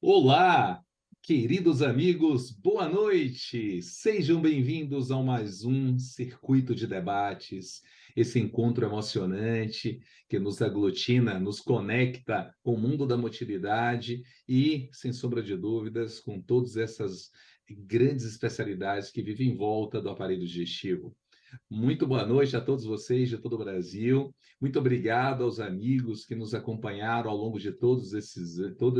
Olá, queridos amigos, boa noite! Sejam bem-vindos a mais um Circuito de Debates, esse encontro emocionante que nos aglutina, nos conecta com o mundo da motilidade e, sem sombra de dúvidas, com todas essas grandes especialidades que vivem em volta do aparelho digestivo. Muito boa noite a todos vocês de todo o Brasil. Muito obrigado aos amigos que nos acompanharam ao longo de todo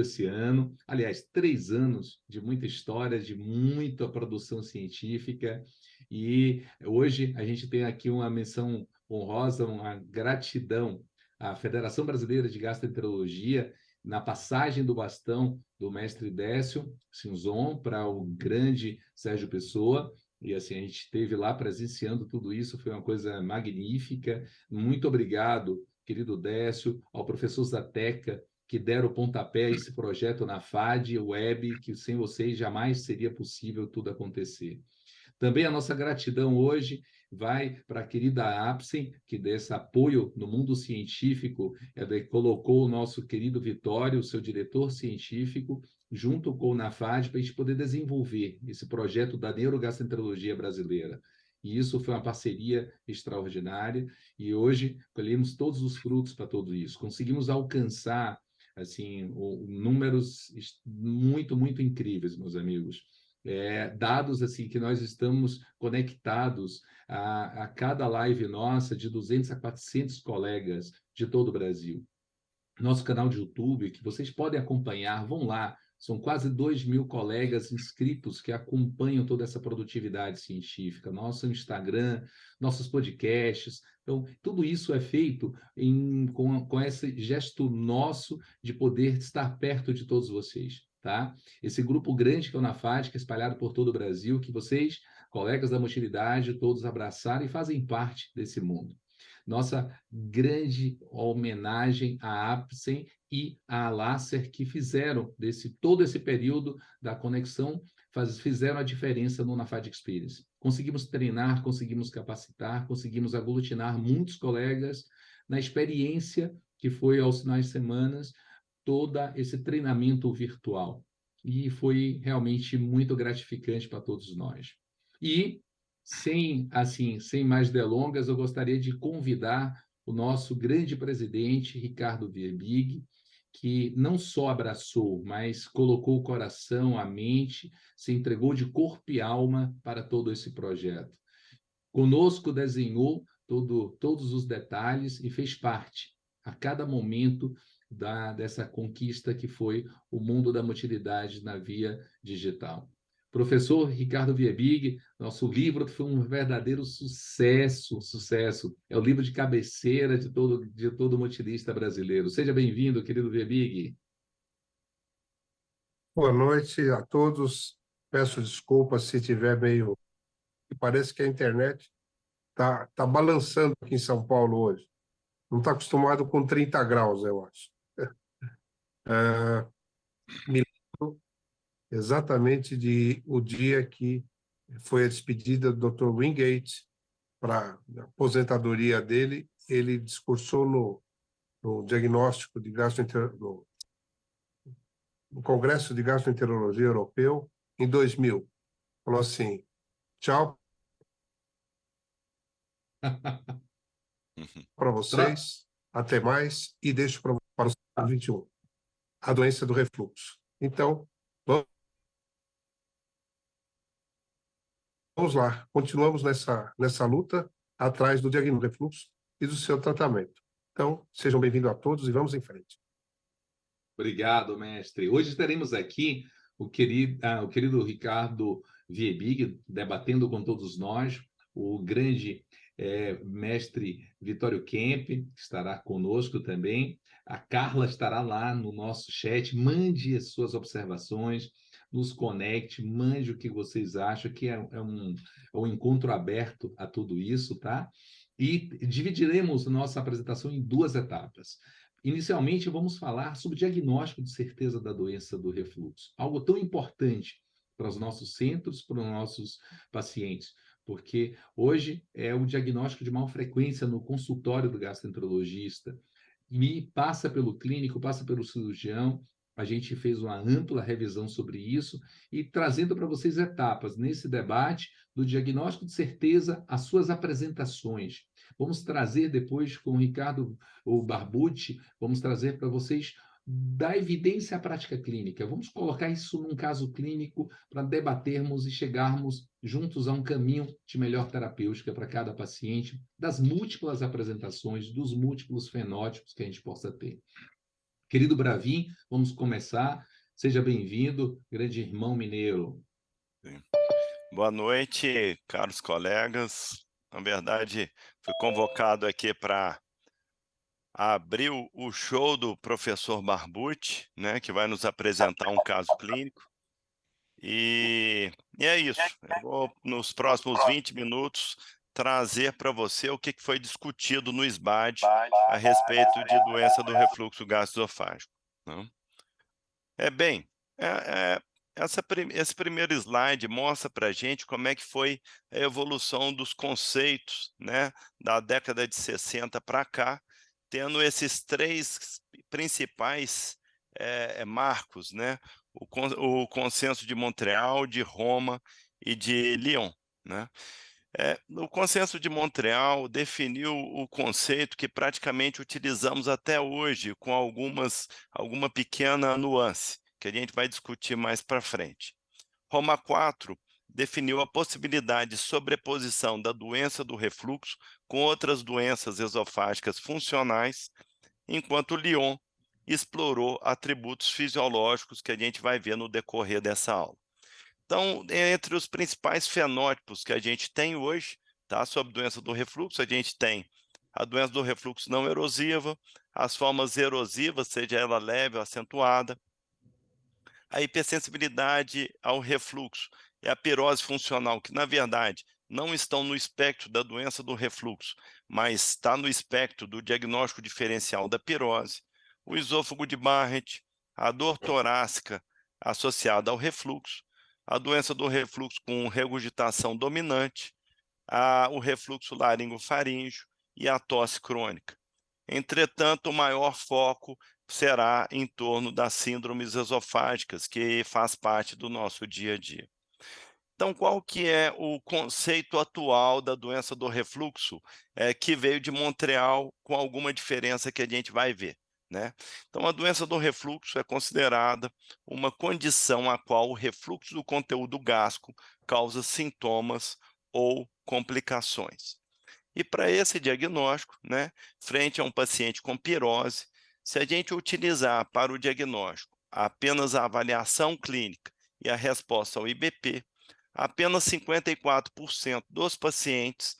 esse ano. Aliás, 3 anos de muita história, de muita produção científica. E hoje a gente tem aqui uma menção honrosa, uma gratidão à Federação Brasileira de Gastroenterologia na passagem do bastão do mestre Décio Cinzon para o grande Sérgio Pessoa. E assim, a gente esteve lá presenciando tudo isso, foi uma coisa magnífica. Muito obrigado, querido Décio, ao professor Zateca, que deram o pontapé a esse projeto na FAD Web, que sem vocês jamais seria possível tudo acontecer. Também a nossa gratidão hoje vai para a querida Apsen, que desse apoio no mundo científico, colocou o nosso querido Vitório, o seu diretor científico, junto com o NAFAD, para a gente poder desenvolver esse projeto da neurogastroenterologia brasileira. E isso foi uma parceria extraordinária, e hoje colhemos todos os frutos para tudo isso. Conseguimos alcançar assim, números muito, muito incríveis, meus amigos. Dados assim que nós estamos conectados a cada live nossa de 200 a 400 colegas de todo o Brasil. Nosso canal de YouTube, que vocês podem acompanhar, vão lá. São quase 2.000 colegas inscritos que acompanham toda essa produtividade científica. Nosso Instagram, nossos podcasts. Então, tudo isso é feito com esse gesto nosso de poder estar perto de todos vocês. Tá? Esse grupo grande que é o NAFAD, que é espalhado por todo o Brasil, que vocês, colegas da motilidade, todos abraçaram e fazem parte desse mundo. Nossa grande homenagem à Apsen e à Láser, que fizeram todo esse período da conexão, fizeram a diferença no NAFAD Experience. Conseguimos treinar, conseguimos capacitar, conseguimos aglutinar muitos colegas na experiência que foi aos finais de semana, todo esse treinamento virtual. E foi realmente muito gratificante para todos nós. E sem mais delongas, eu gostaria de convidar o nosso grande presidente, Ricardo Verbig, que não só abraçou, mas colocou o coração, a mente, se entregou de corpo e alma para todo esse projeto. Conosco desenhou todos os detalhes e fez parte, a cada momento, dessa conquista que foi o mundo da motilidade na via digital. Professor Ricardo Viebig, nosso livro foi um verdadeiro sucesso, sucesso. É o livro de cabeceira de todo motilista brasileiro. Seja bem-vindo, querido Viebig. Boa noite a todos. Peço desculpas se tiver meio. Parece que a internet tá balançando aqui em São Paulo hoje. Não está acostumado com 30 graus, eu acho. Me lembro exatamente de o dia que foi a despedida do Dr. Wingate para a aposentadoria dele. Ele discursou no diagnóstico de no Congresso de Gastroenterologia Europeu em 2000. Falou assim: tchau para vocês, até mais, e deixo para o século XXI, a doença do refluxo. Então, vamos lá, continuamos nessa luta atrás do diagnóstico do refluxo e do seu tratamento. Então, sejam bem-vindos a todos e vamos em frente. Obrigado, mestre. Hoje teremos aqui o querido Ricardo Viebig debatendo com todos nós, o grande mestre Vitório Kemp, que estará conosco também. A Carla estará lá no nosso chat. Mande as suas observações, nos conecte, mande o que vocês acham, que é um encontro aberto a tudo isso, tá? E dividiremos nossa apresentação em 2 etapas. Inicialmente, vamos falar sobre o diagnóstico de certeza da doença do refluxo, algo tão importante para os nossos centros, para os nossos pacientes, porque hoje é o diagnóstico de maior frequência no consultório do gastroenterologista, e passa pelo clínico, passa pelo cirurgião, A gente fez uma ampla revisão sobre isso e trazendo para vocês etapas nesse debate do diagnóstico de certeza, as suas apresentações. Vamos trazer depois com o Ricardo o Barbucci, vamos trazer para vocês da evidência à prática clínica. Vamos colocar isso num caso clínico para debatermos e chegarmos juntos a um caminho de melhor terapêutica para cada paciente, das múltiplas apresentações, dos múltiplos fenótipos que a gente possa ter. Querido Bravin, vamos começar. Seja bem-vindo, grande irmão mineiro. Sim. Boa noite, caros colegas. Na verdade, fui convocado aqui para abrir o show do professor Barbucci, né, que vai nos apresentar um caso clínico. E é isso. Eu vou, nos próximos 20 minutos, trazer para você o que foi discutido no SBAD a respeito de doença do refluxo gastroesofágico, né? Bem, é, esse primeiro slide mostra para a gente como é que foi a evolução dos conceitos, né, da década de 60 para cá, tendo esses três principais marcos, né, o consenso de Montreal, de Roma e de Lyon, né? O consenso de Montreal definiu o conceito que praticamente utilizamos até hoje, com alguma pequena nuance, que a gente vai discutir mais para frente. Roma 4 definiu a possibilidade de sobreposição da doença do refluxo com outras doenças esofágicas funcionais, enquanto Lyon explorou atributos fisiológicos que a gente vai ver no decorrer dessa aula. Então, entre os principais fenótipos que a gente tem hoje, tá, sobre doença do refluxo, a gente tem a doença do refluxo não erosiva, as formas erosivas, seja ela leve ou acentuada, a hipersensibilidade ao refluxo e a pirose funcional, que na verdade não estão no espectro da doença do refluxo, mas está no espectro do diagnóstico diferencial da pirose, o esôfago de Barrett, a dor torácica associada ao refluxo, a doença do refluxo com regurgitação dominante, o refluxo laringofaríngeo e a tosse crônica. Entretanto, o maior foco será em torno das síndromes esofágicas, que faz parte do nosso dia a dia. Então, qual que é o conceito atual da doença do refluxo, que veio de Montreal, com alguma diferença que a gente vai ver, né? Então, a doença do refluxo é considerada uma condição a qual o refluxo do conteúdo gástrico causa sintomas ou complicações. E para esse diagnóstico, né, frente a um paciente com pirose, se a gente utilizar para o diagnóstico apenas a avaliação clínica e a resposta ao IBP, apenas 54% dos pacientes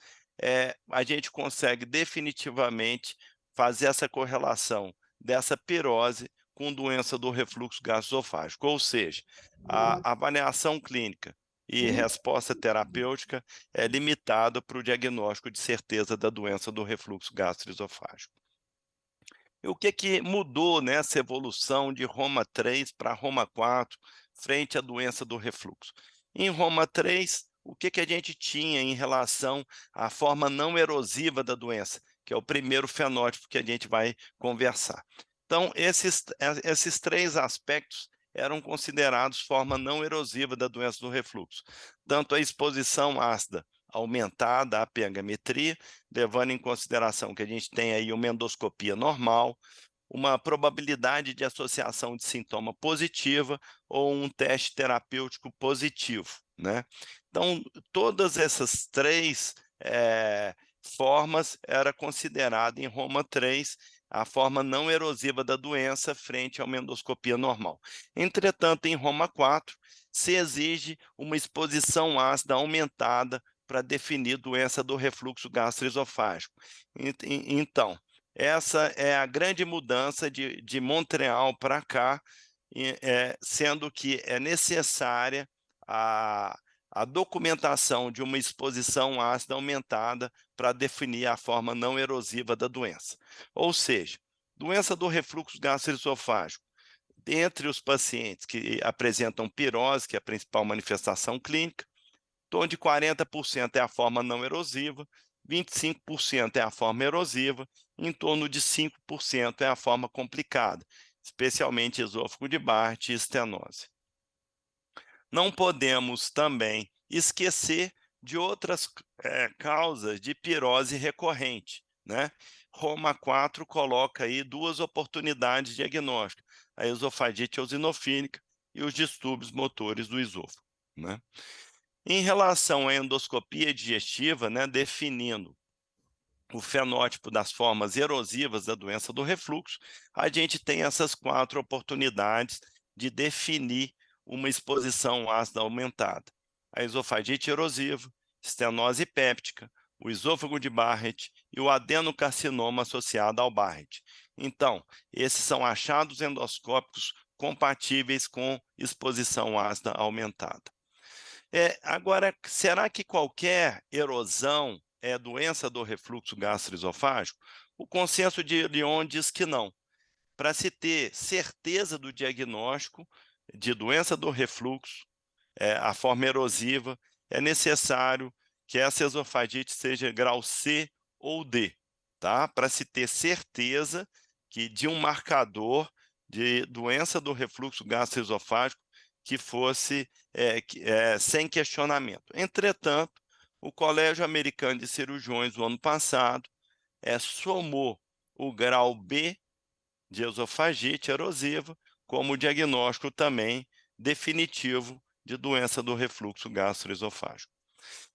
a gente consegue definitivamente fazer essa correlação dessa pirose com doença do refluxo gastroesofágico, ou seja, a avaliação clínica e resposta terapêutica é limitada para o diagnóstico de certeza da doença do refluxo gastroesofágico. E o que mudou nessa evolução de Roma 3 para Roma 4 frente à doença do refluxo? Em Roma 3, o que a gente tinha em relação à forma não erosiva da doença, que é o primeiro fenótipo que a gente vai conversar. Então, esses três aspectos eram considerados forma não erosiva da doença do refluxo. Tanto a exposição ácida aumentada, a pH-metria, levando em consideração que a gente tem aí uma endoscopia normal, uma probabilidade de associação de sintoma positiva ou um teste terapêutico positivo, né? Então, todas essas três formas era considerada em Roma 3 a forma não erosiva da doença frente a uma endoscopia normal. Entretanto, em Roma 4, se exige uma exposição ácida aumentada para definir doença do refluxo gastroesofágico. Então, essa é a grande mudança de Montreal para cá, sendo que é necessária a documentação de uma exposição ácida aumentada para definir a forma não erosiva da doença. Ou seja, doença do refluxo gastroesofágico, dentre os pacientes que apresentam pirose, que é a principal manifestação clínica, em torno de 40% é a forma não erosiva, 25% é a forma erosiva, em torno de 5% é a forma complicada, especialmente esôfago de Barrett e estenose. Não podemos também esquecer de outras causas de pirose recorrente, né? Roma 4 coloca aí duas oportunidades diagnósticas, a esofagite eosinofílica e os distúrbios motores do esôfago, né? Em relação à endoscopia digestiva, né, definindo o fenótipo das formas erosivas da doença do refluxo, a gente tem essas 4 oportunidades de definir uma exposição ácida aumentada: a esofagite erosiva, estenose péptica, o esôfago de Barrett e o adenocarcinoma associado ao Barrett. Então, esses são achados endoscópicos compatíveis com exposição ácida aumentada. Agora, será que qualquer erosão é doença do refluxo gastroesofágico? O consenso de Lyon diz que não. Para se ter certeza do diagnóstico de doença do refluxo, a forma erosiva, é necessário que essa esofagite seja grau C ou D, tá? Para se ter certeza de um marcador de doença do refluxo gastroesofágico que fosse sem questionamento. Entretanto, o Colégio Americano de Cirurgiões, no ano passado, somou o grau B de esofagite erosiva como diagnóstico também definitivo de doença do refluxo gastroesofágico.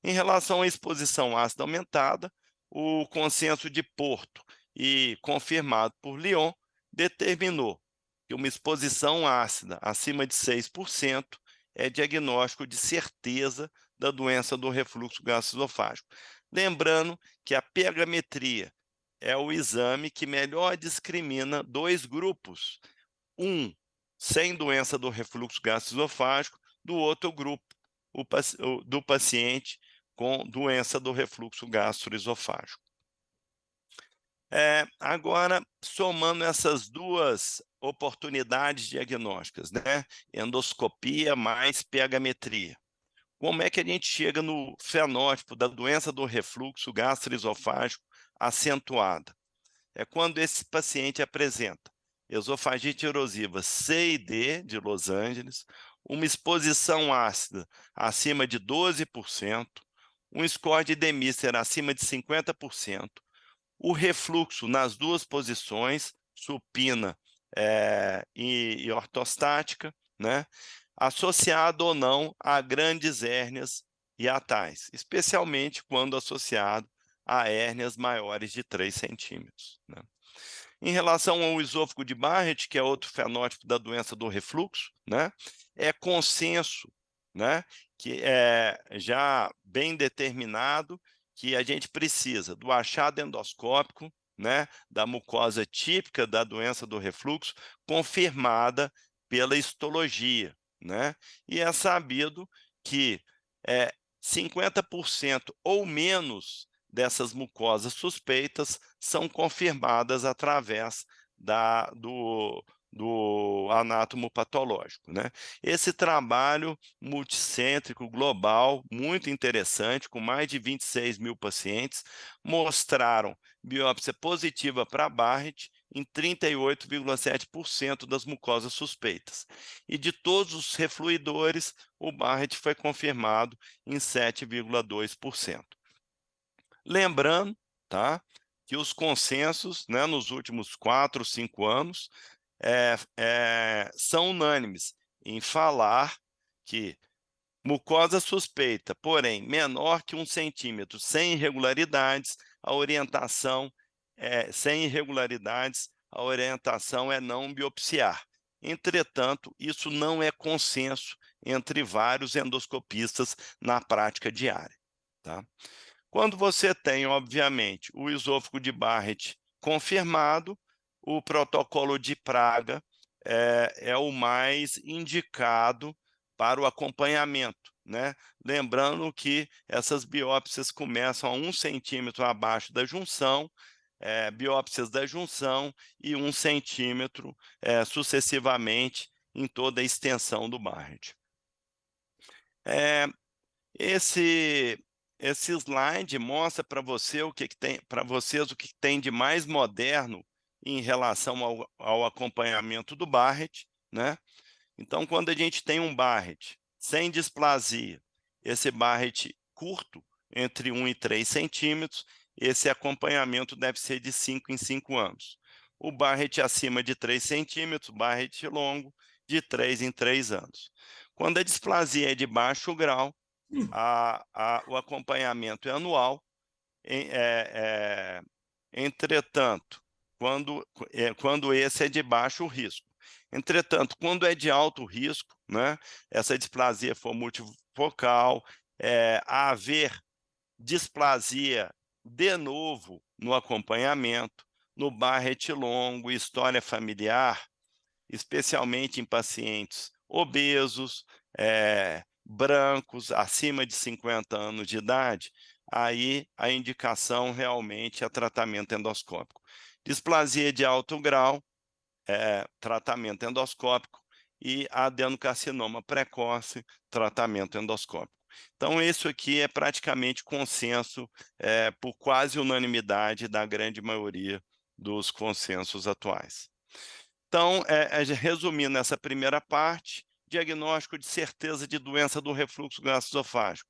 Em relação à exposição ácida aumentada, o consenso de Porto e confirmado por Lyon determinou que uma exposição ácida acima de 6% é diagnóstico de certeza da doença do refluxo gastroesofágico. Lembrando que a pH-metria é o exame que melhor discrimina dois grupos: um sem doença do refluxo gastroesofágico, do outro grupo, do paciente com doença do refluxo gastroesofágico. Agora, somando essas duas oportunidades diagnósticas, né? Endoscopia mais pH-metria. Como é que a gente chega no fenótipo da doença do refluxo gastroesofágico acentuada? É quando esse paciente apresenta esofagite erosiva C e D de Los Angeles, uma exposição ácida acima de 12%, um score de Demister acima de 50%, o refluxo nas duas posições, supina e ortostática, né? Associado ou não a grandes hérnias hiatais, especialmente quando associado a hérnias maiores de 3 centímetros. Né? Em relação ao esôfago de Barrett, que é outro fenótipo da doença do refluxo, né? É consenso, né? Que é já bem determinado que a gente precisa do achado endoscópico, né? Da mucosa típica da doença do refluxo, confirmada pela histologia, né? E é sabido que 50% ou menos dessas mucosas suspeitas são confirmadas através do anátomo patológico, né? Esse trabalho multicêntrico, global, muito interessante, com mais de 26 mil pacientes, mostraram biópsia positiva para Barrett em 38,7% das mucosas suspeitas. E de todos os refluidores, o Barrett foi confirmado em 7,2%. Lembrando, tá, que os consensos, né, nos últimos 4, 5 anos são unânimes em falar que mucosa suspeita, porém menor que 1 centímetro, sem irregularidades, a orientação é não biopsiar. Entretanto, isso não é consenso entre vários endoscopistas na prática diária, tá? Quando você tem, obviamente, o esôfago de Barrett confirmado, o protocolo de Praga é o mais indicado para o acompanhamento, né? Lembrando que essas biópsias começam a 1 centímetro abaixo da junção, biópsias da junção e 1 centímetro sucessivamente em toda a extensão do Barrett. Esse slide mostra para você vocês o que tem de mais moderno em relação ao acompanhamento do Barrett, né? Então, quando a gente tem um Barrett sem displasia, esse Barrett curto, entre 1 e 3 centímetros, esse acompanhamento deve ser de 5 em 5 anos. O Barrett acima de 3 centímetros, Barrett longo, de 3 em 3 anos. Quando a displasia é de baixo grau, o acompanhamento é anual. Entretanto, quando esse é de baixo risco. Entretanto, quando é de alto risco, né, essa displasia for multifocal, haver displasia de novo no acompanhamento, no Barrett longo, história familiar, especialmente em pacientes obesos, brancos, acima de 50 anos de idade, aí a indicação realmente é tratamento endoscópico. Displasia de alto grau, tratamento endoscópico, e adenocarcinoma precoce, tratamento endoscópico. Então, isso aqui é praticamente consenso, por quase unanimidade da grande maioria dos consensos atuais. Então, resumindo essa primeira parte, diagnóstico de certeza de doença do refluxo gastroesofágico,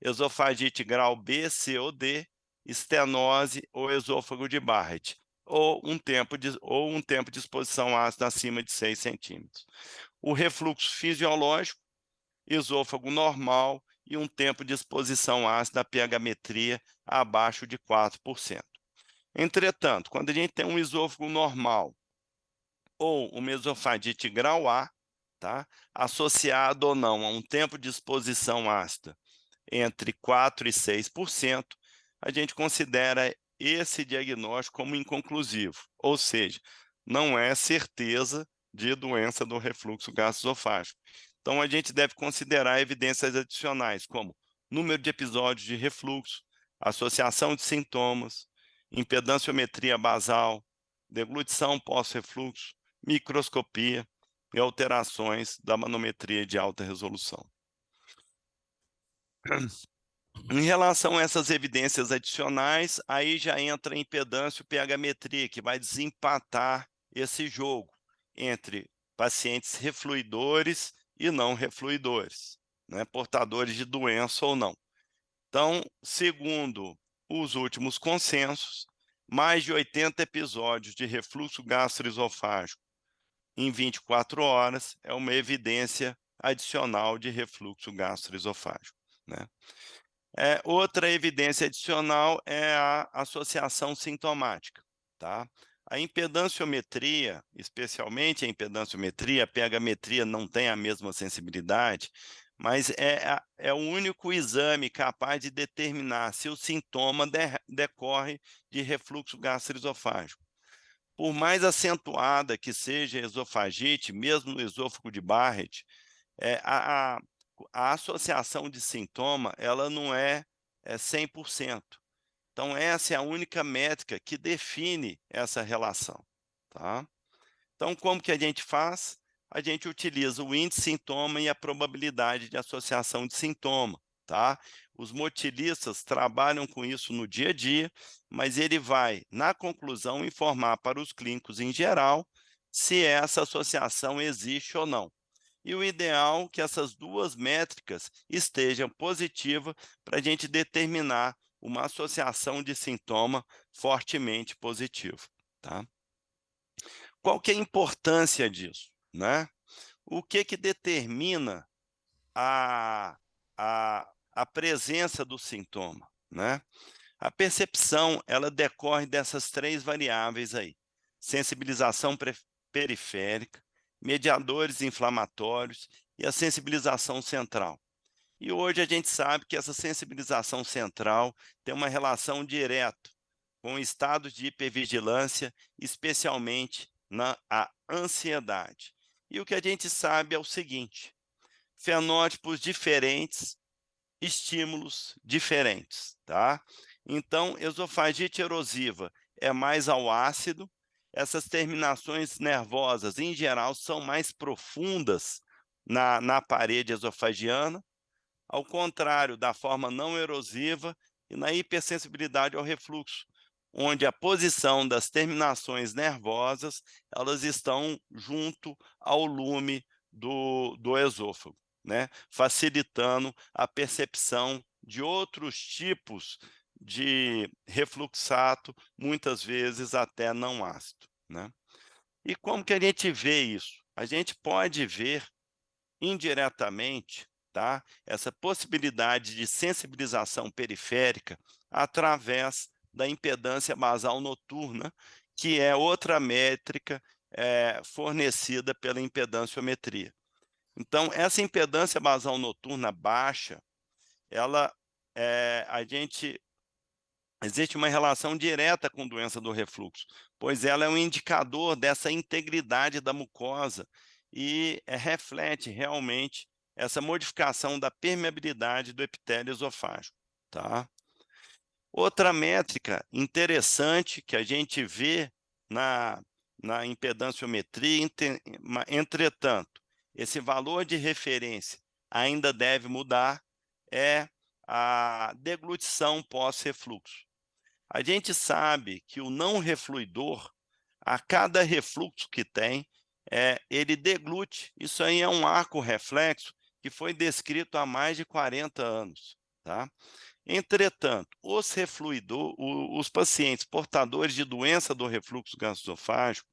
esofagite grau B, C ou D, estenose ou esôfago de Barrett, ou um tempo de exposição ácida acima de 6 centímetros. O refluxo fisiológico, esôfago normal e um tempo de exposição ácida à pH-metria abaixo de 4%. Entretanto, quando a gente tem um esôfago normal ou uma esofagite grau A, tá, associado ou não a um tempo de exposição ácida entre 4% e 6%, a gente considera esse diagnóstico como inconclusivo, ou seja, não é certeza de doença do refluxo gastroesofágico. Então, a gente deve considerar evidências adicionais, como número de episódios de refluxo, associação de sintomas, impedanciometria basal, deglutição pós-refluxo, microscopia e alterações da manometria de alta resolução. Em relação a essas evidências adicionais, aí já entra a impedância e pH-metria, que vai desempatar esse jogo entre pacientes refluidores e não refluidores, né, portadores de doença ou não. Então, segundo os últimos consensos, mais de 80 episódios de refluxo gastroesofágico em 24 horas é uma evidência adicional de refluxo gastroesofágico, né? Outra evidência adicional é a associação sintomática, tá? A impedanciometria, especialmente a impedanciometria, a pH-metria não tem a mesma sensibilidade, mas é o único exame capaz de determinar se o sintoma decorre de refluxo gastroesofágico. Por mais acentuada que seja a esofagite, mesmo no esôfago de Barrett, a associação de sintoma, ela não é 100%. Então, essa é a única métrica que define essa relação, tá? Então, como que a gente faz? A gente utiliza o índice sintoma e a probabilidade de associação de sintoma, tá? Os motilistas trabalham com isso no dia a dia, mas ele vai, na conclusão, informar para os clínicos em geral se essa associação existe ou não. E o ideal é que essas duas métricas estejam positivas para a gente determinar uma associação de sintoma fortemente positiva, tá? Qual que é a importância disso, né? O que determina a presença do sintoma, né? A percepção, ela decorre dessas 3 variáveis aí: sensibilização periférica, mediadores inflamatórios e a sensibilização central. E hoje a gente sabe que essa sensibilização central tem uma relação direta com estados de hipervigilância, especialmente na ansiedade. E o que a gente sabe é o seguinte: fenótipos diferentes, estímulos diferentes, tá? Então, esofagite erosiva é mais ao ácido, essas terminações nervosas, em geral, são mais profundas na parede esofagiana, ao contrário da forma não erosiva e na hipersensibilidade ao refluxo. onde a posição das terminações nervosas, elas estão junto ao lume do esôfago, né? Facilitando a percepção de outros tipos de refluxato, muitas vezes até não ácido, né? E como que a gente vê isso? A gente pode ver indiretamente, tá? Essa possibilidade de sensibilização periférica através da impedância basal noturna, que é outra métrica fornecida pela impedanciometria. Então, essa impedância basal noturna baixa, ela, existe uma relação direta com doença do refluxo, pois ela é um indicador dessa integridade da mucosa e reflete realmente essa modificação da permeabilidade do epitélio esofágico, tá? Outra métrica interessante que a gente vê na impedanciometria, entretanto, esse valor de referência ainda deve mudar, é a deglutição pós-refluxo. A gente sabe que o não refluidor, a cada refluxo que tem, ele deglute. Isso aí é um arco reflexo que foi descrito há mais de 40 anos, tá? Entretanto, os pacientes portadores de doença do refluxo gastroesofágico,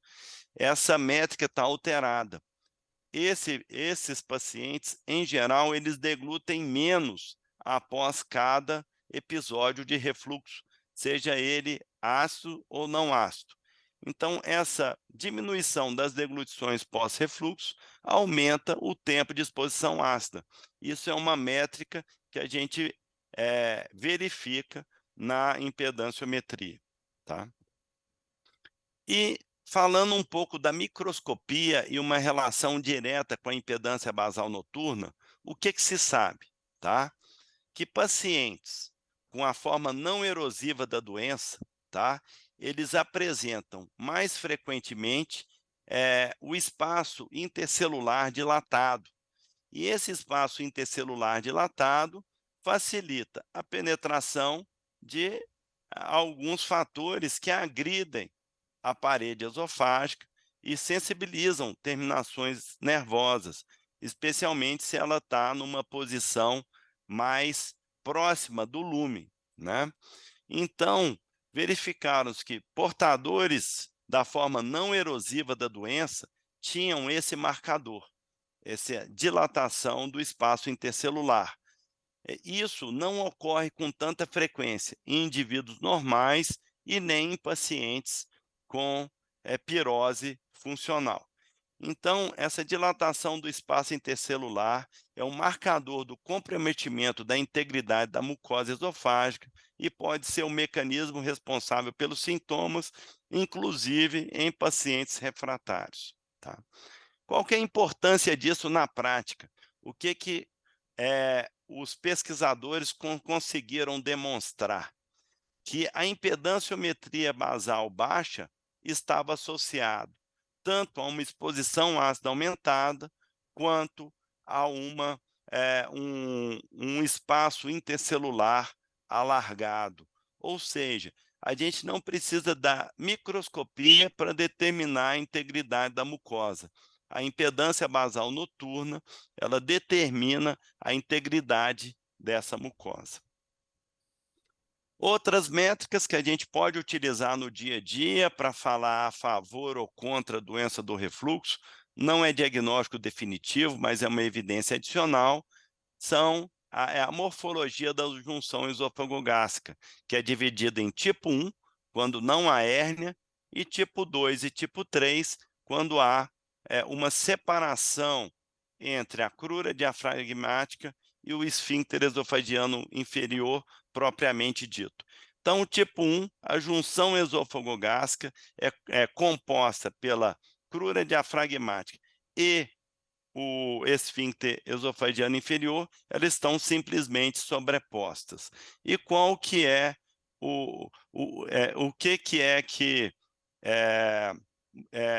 essa métrica está alterada. Esses pacientes, em geral, eles deglutem menos após cada episódio de refluxo, seja ele ácido ou não ácido. Então, essa diminuição das deglutições pós-refluxo aumenta o tempo de exposição ácida. Isso é uma métrica que a gente verifica na impedanciometria, tá? E falando um pouco da microscopia e uma relação direta com a impedância basal noturna, o que se sabe, tá? Que pacientes com a forma não erosiva da doença, tá? Eles apresentam mais frequentemente o espaço intercelular dilatado. E esse espaço intercelular dilatado facilita a penetração de alguns fatores que agridem a parede esofágica e sensibilizam terminações nervosas, especialmente se ela está numa posição mais próxima do lume, né? Então, verificaram-se que portadores da forma não erosiva da doença tinham esse marcador, essa dilatação do espaço intercelular. Isso não ocorre com tanta frequência em indivíduos normais e nem em pacientes com pirose funcional. Então, essa dilatação do espaço intercelular é um marcador do comprometimento da integridade da mucosa esofágica e pode ser o mecanismo responsável pelos sintomas, inclusive em pacientes refratários, tá? Qual que é a importância disso na prática? O que os pesquisadores conseguiram demonstrar? Que a impedanciometria basal baixa estava associada tanto a uma exposição ácida aumentada, quanto a um espaço intercelular alargado. Ou seja, a gente não precisa da microscopia para determinar a integridade da mucosa. A impedância basal noturna, ela determina a integridade dessa mucosa. Outras métricas que a gente pode utilizar no dia a dia para falar a favor ou contra a doença do refluxo, não é diagnóstico definitivo, mas é uma evidência adicional, são a morfologia da junção esofagogástrica, que é dividida em tipo 1, quando não há hérnia, e tipo 2 e tipo 3, quando há uma separação entre a crura diafragmática e o esfíncter esofagiano inferior propriamente dito. Então, o tipo 1, a junção esofagogástrica é composta pela crura diafragmática e o esfíncter esofagiano inferior, elas estão simplesmente sobrepostas. E qual que é o que é que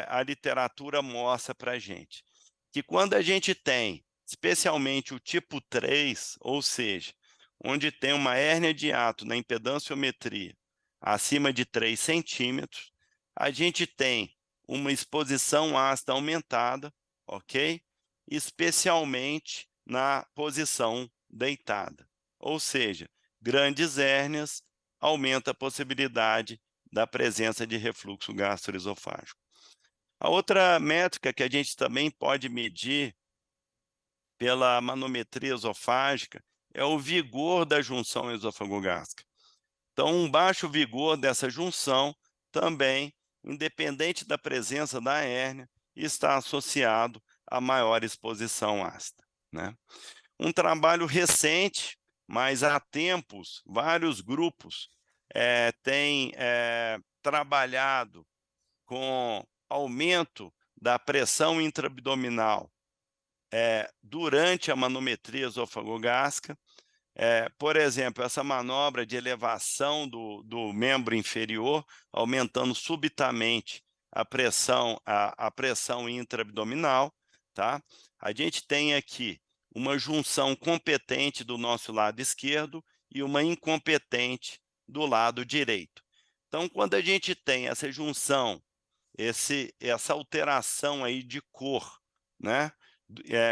a literatura mostra para a gente? Que quando a gente tem, especialmente o tipo 3, ou seja, onde tem uma hérnia de hiato na impedanciometria, acima de 3 centímetros, a gente tem uma exposição ácida aumentada, ok? Especialmente na posição deitada. Ou seja, grandes hérnias aumenta a possibilidade da presença de refluxo gastroesofágico. A outra métrica que a gente também pode medir pela manometria esofágica é o vigor da junção esofagogástrica. Então, um baixo vigor dessa junção também, independente da presença da hérnia, está associado a maior exposição ácida, né? Um trabalho recente, mas há tempos, vários grupos têm trabalhado com aumento da pressão intraabdominal durante a manometria esofagogástrica. Por exemplo, essa manobra de elevação do membro inferior, aumentando subitamente a pressão intraabdominal, tá? A gente tem aqui uma junção competente do nosso lado esquerdo e uma incompetente do lado direito. Então, quando a gente tem essa junção, essa alteração aí de cor, né?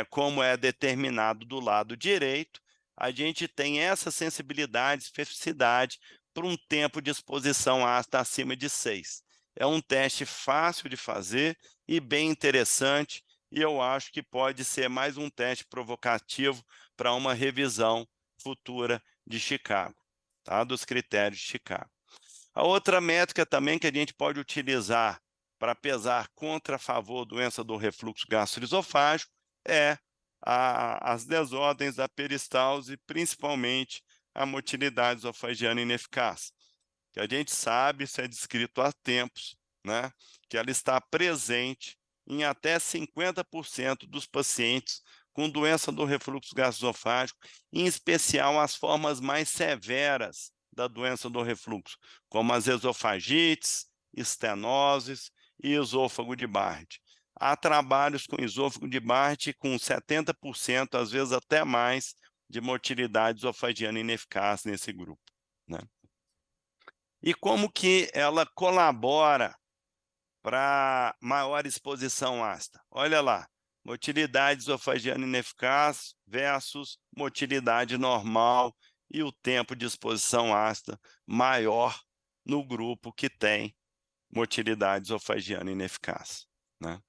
Como é determinado do lado direito, a gente tem essa sensibilidade, especificidade para um tempo de exposição ácida acima de 6. É um teste fácil de fazer e bem interessante, e eu acho que pode ser mais um teste provocativo para uma revisão futura de Chicago, tá? Dos critérios de Chicago. A outra métrica também que a gente pode utilizar para pesar contra a favor doença do refluxo gastroesofágico é as desordens da peristalse, principalmente a motilidade esofagiana ineficaz, que a gente sabe, isso é descrito há tempos, né, que ela está presente em até 50% dos pacientes com doença do refluxo gastroesofágico, em especial as formas mais severas da doença do refluxo, como as esofagites, estenoses e esôfago de Barrett. Há trabalhos com esôfago de Barrett com 70%, às vezes até mais, de motilidade esofagiana ineficaz nesse grupo, né? E como que ela colabora para maior exposição ácida? Olha lá, motilidade esofagiana ineficaz versus motilidade normal e o tempo de exposição ácida maior no grupo que tem motilidade esofagiana ineficaz, né?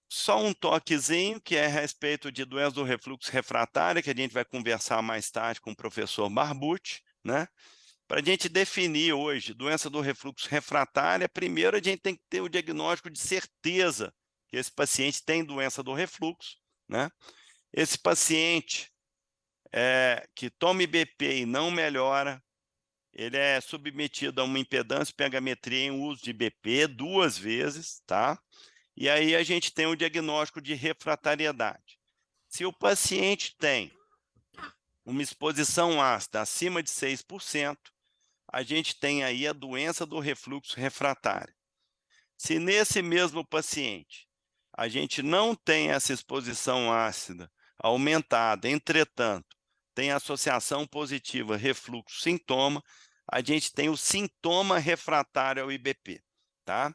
Só um toquezinho, que é a respeito de doença do refluxo refratária, que a gente vai conversar mais tarde com o professor Barbucci, né? Para a gente definir hoje doença do refluxo refratária, primeiro a gente tem que ter o diagnóstico de certeza que esse paciente tem doença do refluxo, né? Esse paciente que toma IBP e não melhora, ele é submetido a uma impedância pH-metria em uso de IBP 2 vezes, tá? E aí a gente tem o diagnóstico de refratariedade. Se o paciente tem uma exposição ácida acima de 6%, a gente tem aí a doença do refluxo refratário. Se nesse mesmo paciente a gente não tem essa exposição ácida aumentada, entretanto, tem associação positiva refluxo-sintoma, a gente tem o sintoma refratário ao IBP, tá?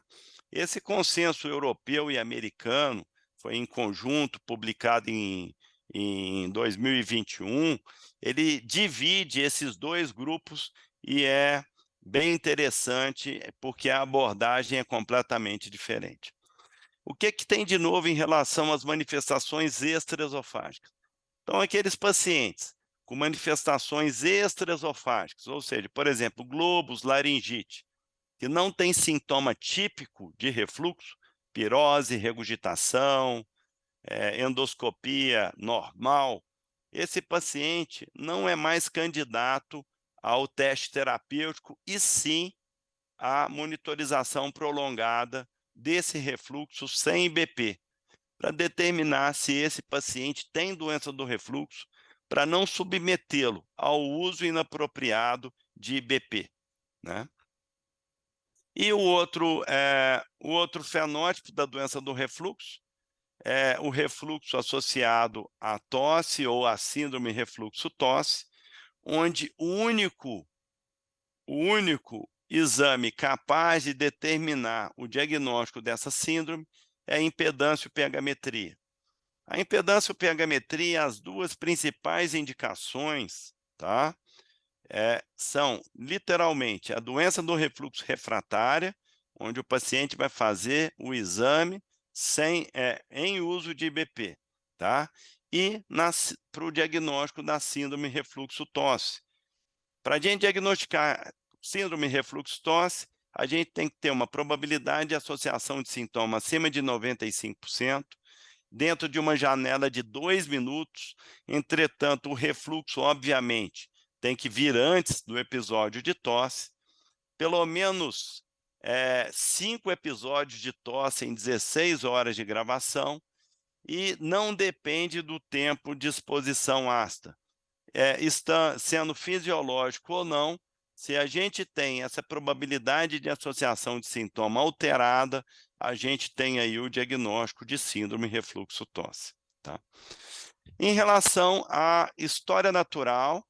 Esse consenso europeu e americano foi em conjunto, publicado em 2021, ele divide esses dois grupos e é bem interessante, porque a abordagem é completamente diferente. O que tem de novo em relação às manifestações extraesofágicas? Então, aqueles pacientes com manifestações extraesofágicas, ou seja, por exemplo, globus, laringite, que não tem sintoma típico de refluxo, pirose, regurgitação, endoscopia normal, esse paciente não é mais candidato ao teste terapêutico e sim à monitorização prolongada desse refluxo sem IBP, para determinar se esse paciente tem doença do refluxo, para não submetê-lo ao uso inapropriado de IBP, né? E o outro fenótipo da doença do refluxo é o refluxo associado à tosse ou à síndrome refluxo-tosse, onde o único o único exame capaz de determinar o diagnóstico dessa síndrome é a impedância-pH-metria. A impedância-pH-metria, as duas principais indicações, tá? São, literalmente, a doença do refluxo refratária, onde o paciente vai fazer o exame em uso de IBP, tá? E para o diagnóstico da síndrome refluxo-tosse. Para a gente diagnosticar síndrome refluxo-tosse, a gente tem que ter uma probabilidade de associação de sintoma acima de 95%, dentro de uma janela de 2 minutos. Entretanto, o refluxo, obviamente, tem que vir antes do episódio de tosse, pelo menos 5 episódios de tosse em 16 horas de gravação, e não depende do tempo de exposição ácida. Está sendo fisiológico ou não, se a gente tem essa probabilidade de associação de sintoma alterada, a gente tem aí o diagnóstico de síndrome refluxo-tosse, tá? Em relação à história natural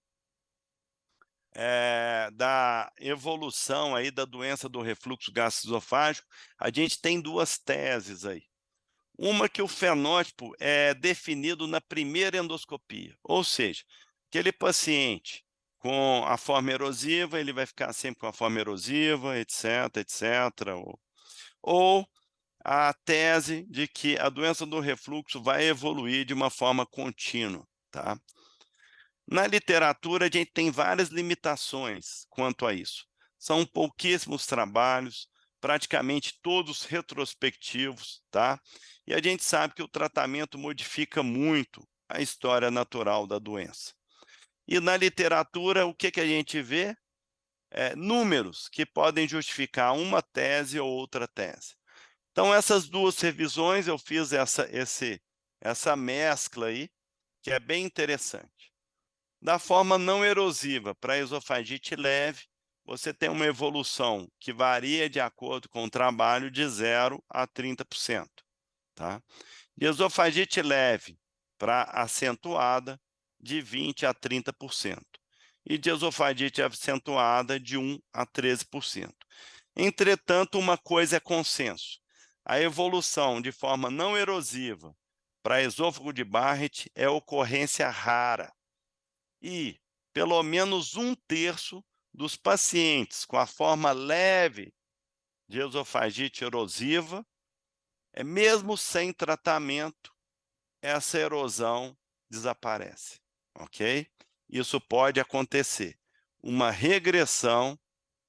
da evolução aí da doença do refluxo gastroesofágico, a gente tem duas teses aí. Uma que o fenótipo é definido na primeira endoscopia, ou seja, aquele paciente com a forma erosiva, ele vai ficar sempre com a forma erosiva, etc, etc. Ou a tese de que a doença do refluxo vai evoluir de uma forma contínua, tá? Na literatura, a gente tem várias limitações quanto a isso. São pouquíssimos trabalhos, praticamente todos retrospectivos, tá? E a gente sabe que o tratamento modifica muito a história natural da doença. E na literatura, o que a gente vê? Números que podem justificar uma tese ou outra tese. Então, essas duas revisões, eu fiz essa mescla aí, que é bem interessante. Da forma não erosiva para esofagite leve, você tem uma evolução que varia de acordo com o trabalho de 0 a 30%. Tá? De esofagite leve para acentuada, de 20% a 30%. E de esofagite acentuada, de 1% a 13%. Entretanto, uma coisa é consenso. A evolução de forma não erosiva para esôfago de Barrett é ocorrência rara. E pelo menos 1/3 dos pacientes com a forma leve de esofagite erosiva, mesmo sem tratamento, essa erosão desaparece, ok? Isso pode acontecer. Uma regressão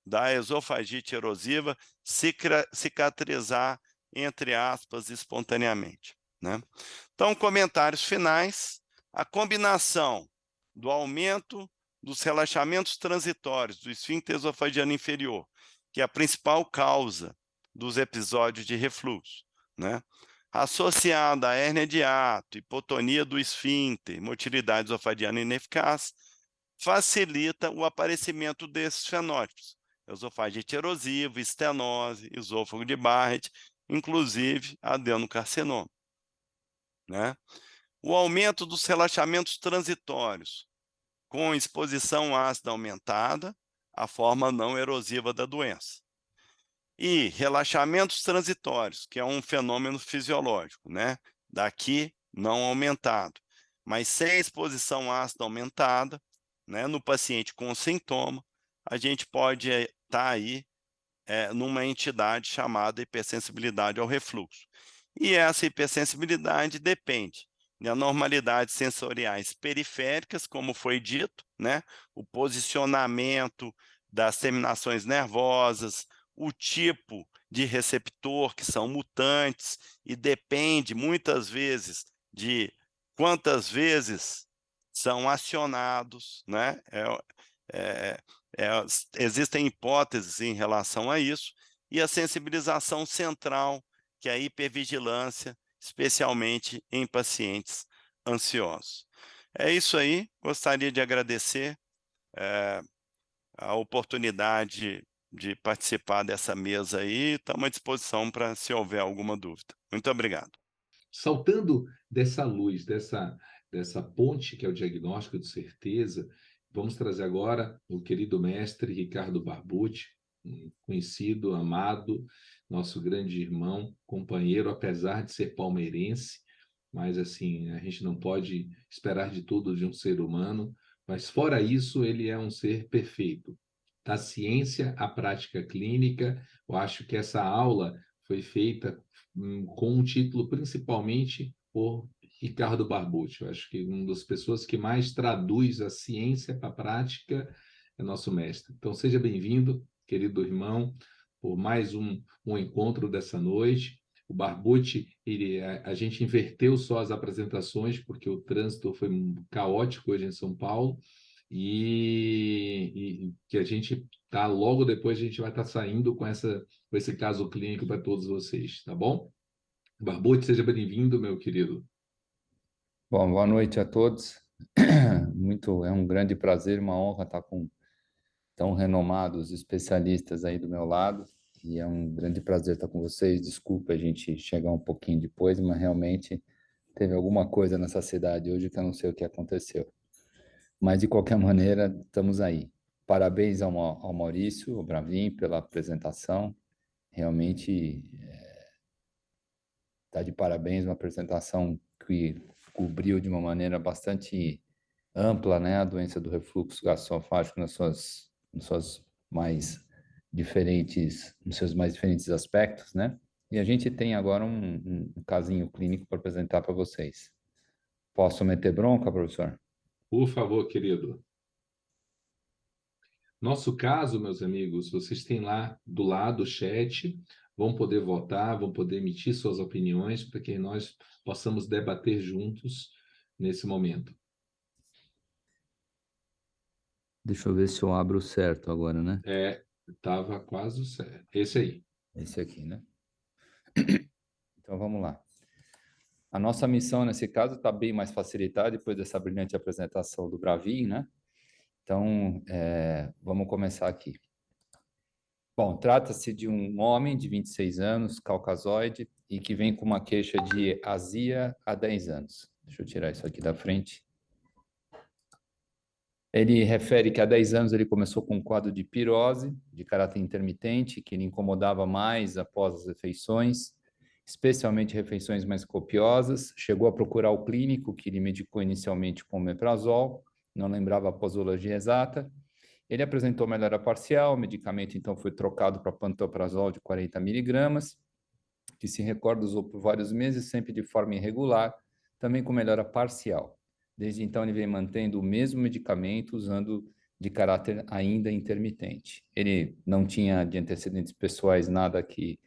da esofagite erosiva cicatrizar, entre aspas, espontaneamente, né? Então, comentários finais. A combinação do aumento dos relaxamentos transitórios do esfíncter esofagiano inferior, que é a principal causa dos episódios de refluxo, né? Associada à hérnia de hiato, hipotonia do esfíncter, motilidade esofadiana ineficaz, facilita o aparecimento desses fenótipos: esofagite erosivo, estenose, esôfago de Barrett, inclusive adenocarcinoma, né? O aumento dos relaxamentos transitórios, com exposição ácida aumentada, a forma não erosiva da doença. E relaxamentos transitórios, que é um fenômeno fisiológico, né? Daqui não aumentado, mas sem exposição ácida aumentada, né? No paciente com sintoma, a gente pode estar aí numa entidade chamada hipersensibilidade ao refluxo. E essa hipersensibilidade depende de anormalidades sensoriais periféricas, como foi dito, né? O posicionamento das terminações nervosas, o tipo de receptor, que são mutantes, e depende muitas vezes de quantas vezes são acionados, né? Existem hipóteses em relação a isso, e a sensibilização central, que é a hipervigilância, especialmente em pacientes ansiosos. É isso aí, gostaria de agradecer a oportunidade de participar dessa mesa aí, estamos à disposição para se houver alguma dúvida. Muito obrigado. Saltando dessa luz, dessa ponte que é o diagnóstico de certeza, vamos trazer agora o querido mestre Ricardo Barbucci, um conhecido, amado, nosso grande irmão, companheiro, apesar de ser palmeirense, mas assim, a gente não pode esperar de tudo de um ser humano, mas fora isso, ele é um ser perfeito. Da ciência à prática clínica, eu acho que essa aula foi feita com um título principalmente por Ricardo Barbucci. Eu acho que uma das pessoas que mais traduz a ciência para a prática é nosso mestre. Então, seja bem-vindo, querido irmão, por mais um encontro dessa noite. O Barbucci, a gente inverteu só as apresentações, porque o trânsito foi caótico hoje em São Paulo, e que a gente tá logo depois a gente vai estar saindo com esse caso clínico para todos vocês, tá bom? Barbucci, seja bem-vindo, meu querido. Bom, boa noite a todos. É um grande prazer, uma honra estar com tão renomados especialistas aí do meu lado. E é um grande prazer estar com vocês. Desculpa a gente chegar um pouquinho depois, mas realmente teve alguma coisa nessa cidade hoje que eu não sei o que aconteceu. Mas, de qualquer maneira, estamos aí. Parabéns ao Maurício, ao Bravin, pela apresentação. Realmente está de parabéns, uma apresentação que cobriu de uma maneira bastante ampla, né, a doença do refluxo gastroesofágico nos seus mais diferentes aspectos, né? E a gente tem agora um casinho clínico para apresentar para vocês. Posso meter bronca, professor? Por favor, querido. Nosso caso, meus amigos, vocês têm lá do lado o chat, vão poder votar, vão poder emitir suas opiniões para que nós possamos debater juntos nesse momento. Deixa eu ver se eu abro certo agora, né? Estava quase certo. Esse aí. Esse aqui, né? Então vamos lá. A nossa missão nesse caso está bem mais facilitada depois dessa brilhante apresentação do Bravin, né? Então, vamos começar aqui. Bom, trata-se de um homem de 26 anos, caucasoide, e que vem com uma queixa de azia há 10 anos. Deixa eu tirar isso aqui da frente. Ele refere que há 10 anos ele começou com um quadro de pirose, de caráter intermitente, que lhe incomodava mais após as refeições, especialmente refeições mais copiosas. Chegou a procurar o clínico, que lhe medicou inicialmente com omeprazol, não lembrava a posologia exata. Ele apresentou melhora parcial, o medicamento então foi trocado para pantoprazol de 40 miligramas, que se recorda usou por vários meses, sempre de forma irregular, também com melhora parcial. Desde então, ele vem mantendo o mesmo medicamento, usando de caráter ainda intermitente. Ele não tinha de antecedentes pessoais nada que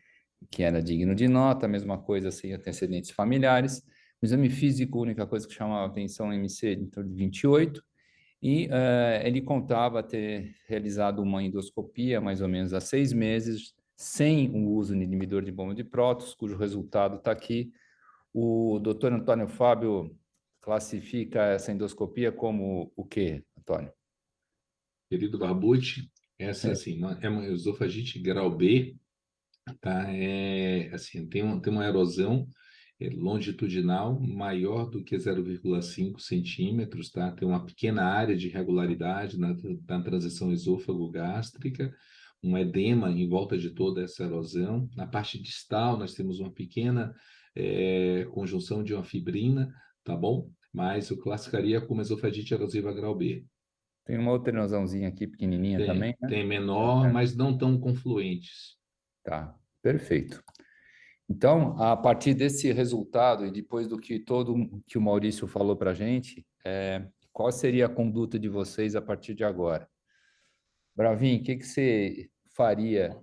era digno de nota, a mesma coisa sem antecedentes familiares. O exame físico, a única coisa que chamava atenção é MC em torno de 28, e ele contava ter realizado uma endoscopia mais ou menos há 6 meses, sem o uso de inibidor de bomba de prótons, cujo resultado está aqui. O doutor Antônio Fábio classifica essa endoscopia como o quê, Antônio? Querido Barbucci, essa assim, é uma esofagite grau B, tá? Assim, tem uma erosão longitudinal maior do que 0,5 centímetros, tá? Tem uma pequena área de irregularidade na transição esôfago-gástrica, um edema em volta de toda essa erosão. Na parte distal, nós temos uma pequena conjunção de uma fibrina, tá bom? Mas eu classificaria como esofagite erosiva grau B. Tem uma outra erosãozinha aqui pequenininha também, né? Tem menor, mas não tão confluentes. Tá, perfeito. Então, a partir desse resultado e depois do que que o Maurício falou para a gente, qual seria a conduta de vocês a partir de agora? Bravin, o que você faria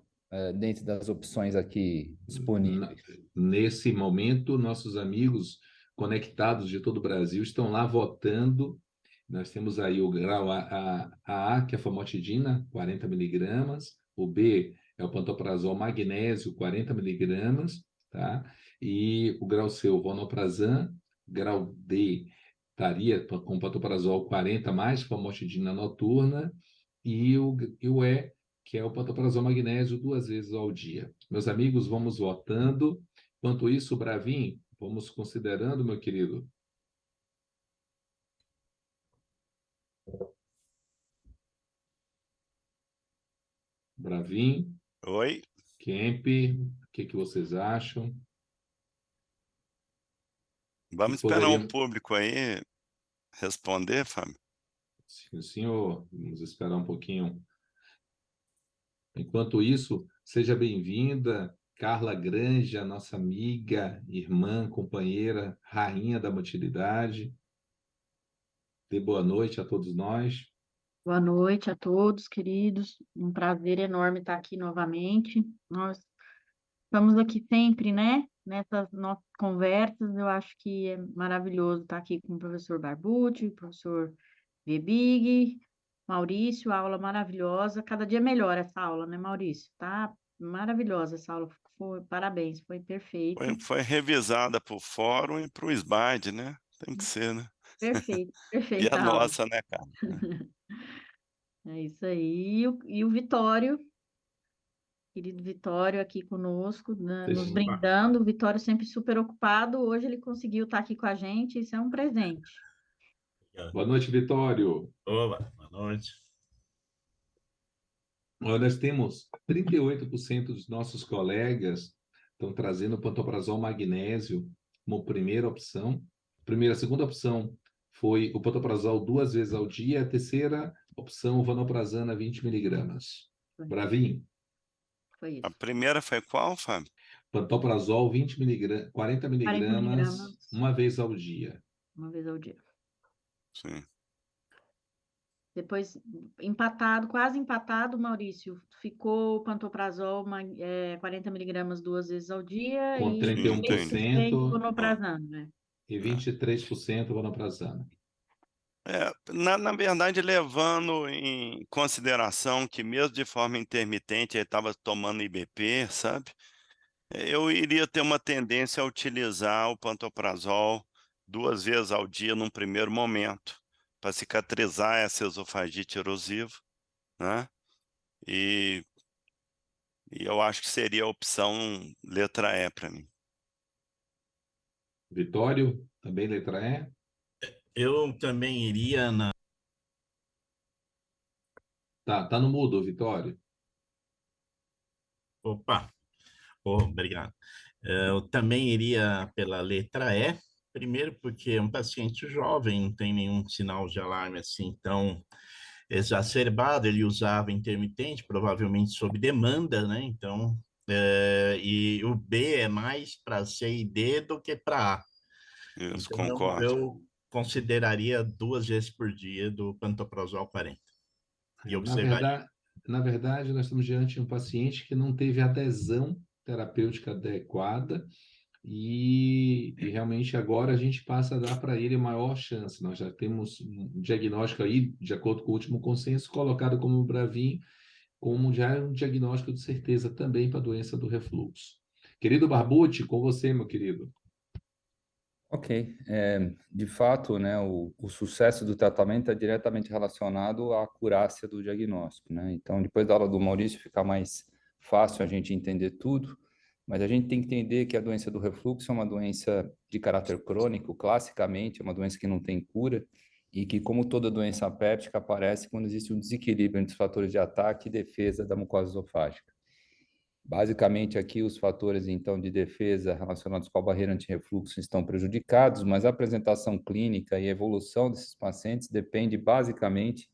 dentro das opções aqui disponíveis? Nesse momento, nossos amigos conectados de todo o Brasil estão lá votando. Nós temos aí o grau A, que é a famotidina, 40 miligramas. O B é o pantoprazol magnésio, 40 miligramas, tá? E o grau C, o vonoprazan. Grau D estaria com pantoprazol 40 mais famotidina noturna. E o E, que é o pantoprazol magnésio 2 vezes ao dia. Meus amigos, vamos votando. Enquanto isso, Bravin, vamos considerando, meu querido. Bravin, Oi? Kemp, o que vocês acham? Vamos esperar o público aí responder, Fábio? Sim, senhor. Vamos esperar um pouquinho. Enquanto isso, seja bem-vinda, Carla Granja, nossa amiga, irmã, companheira, rainha da motilidade. Dê boa noite a todos nós. Boa noite a todos, queridos. Um prazer enorme estar aqui novamente. Nós estamos aqui sempre, né? Nessas nossas conversas. Eu acho que é maravilhoso estar aqui com o professor Barbucci, o professor Vebig, Maurício, aula maravilhosa. Cada dia melhor essa aula, né, Maurício? Tá maravilhosa essa aula. Parabéns, foi perfeito. Foi revisada para o fórum e para o SBAD, né? Tem que ser, né? Perfeito, E perfeita a a aula. nossa, né, cara? É isso aí. E o Vitório, querido Vitório aqui conosco, né, nos brindando. O Vitório sempre super ocupado. Hoje ele conseguiu estar aqui com a gente. Isso é um presente. Boa noite, Vitório. Olá, boa noite. Nós temos 38% dos nossos colegas estão trazendo o pantoprazol magnésio como primeira opção. A segunda opção foi o pantoprazol 2 vezes ao dia. A terceira opção, o vanoprazana 20 miligramas. Bravinho. Foi A isso. primeira foi qual, Fábio? Pantoprazol 20 miligramas, 40 miligramas, 40 miligramas. uma vez ao dia. Uma vez ao dia. Sim. Depois, empatado, quase empatado, Maurício. Ficou o pantoprazol 40 miligramas 2 vezes ao dia Com e 31% vonoprazano, né? e 23% vanoprazana. Na verdade, levando em consideração que mesmo de forma intermitente ele estava tomando IBP, sabe? Eu iria ter uma tendência a utilizar o pantoprazol 2 vezes ao dia num primeiro momento, para cicatrizar essa esofagite erosiva, né? E eu acho que seria a opção letra E para mim. Vitório, também letra E? Eu também iria na... Tá no mudo, Vitório. Opa, obrigado. Eu também iria pela letra E, primeiro porque é um paciente jovem, não tem nenhum sinal de alarme assim tão exacerbado, ele usava intermitente, provavelmente sob demanda, né? Então, e o B é mais para C e D do que para A. Isso, Então, concordo. eu consideraria 2 vezes por dia do pantoprazol 40. E observaria. Na verdade, nós estamos diante de um paciente que não teve adesão terapêutica adequada e realmente agora a gente passa a dar para ele maior chance. Nós já temos um diagnóstico aí, de acordo com o último consenso, colocado como Bravin, como já um diagnóstico de certeza também para a doença do refluxo. Querido Barbucci, com você, meu querido. Ok. De fato, né, o sucesso do tratamento é diretamente relacionado à acurácia do diagnóstico, né? Então, depois da aula do Maurício, fica mais fácil a gente entender tudo, mas a gente tem que entender que a doença do refluxo é uma doença de caráter crônico, classicamente, é uma doença que não tem cura e que, como toda doença péptica, aparece quando existe um desequilíbrio entre os fatores de ataque e defesa da mucosa esofágica. Basicamente, aqui os fatores, então, de defesa relacionados com a barreira antirrefluxo estão prejudicados, mas a apresentação clínica e a evolução desses pacientes depende basicamente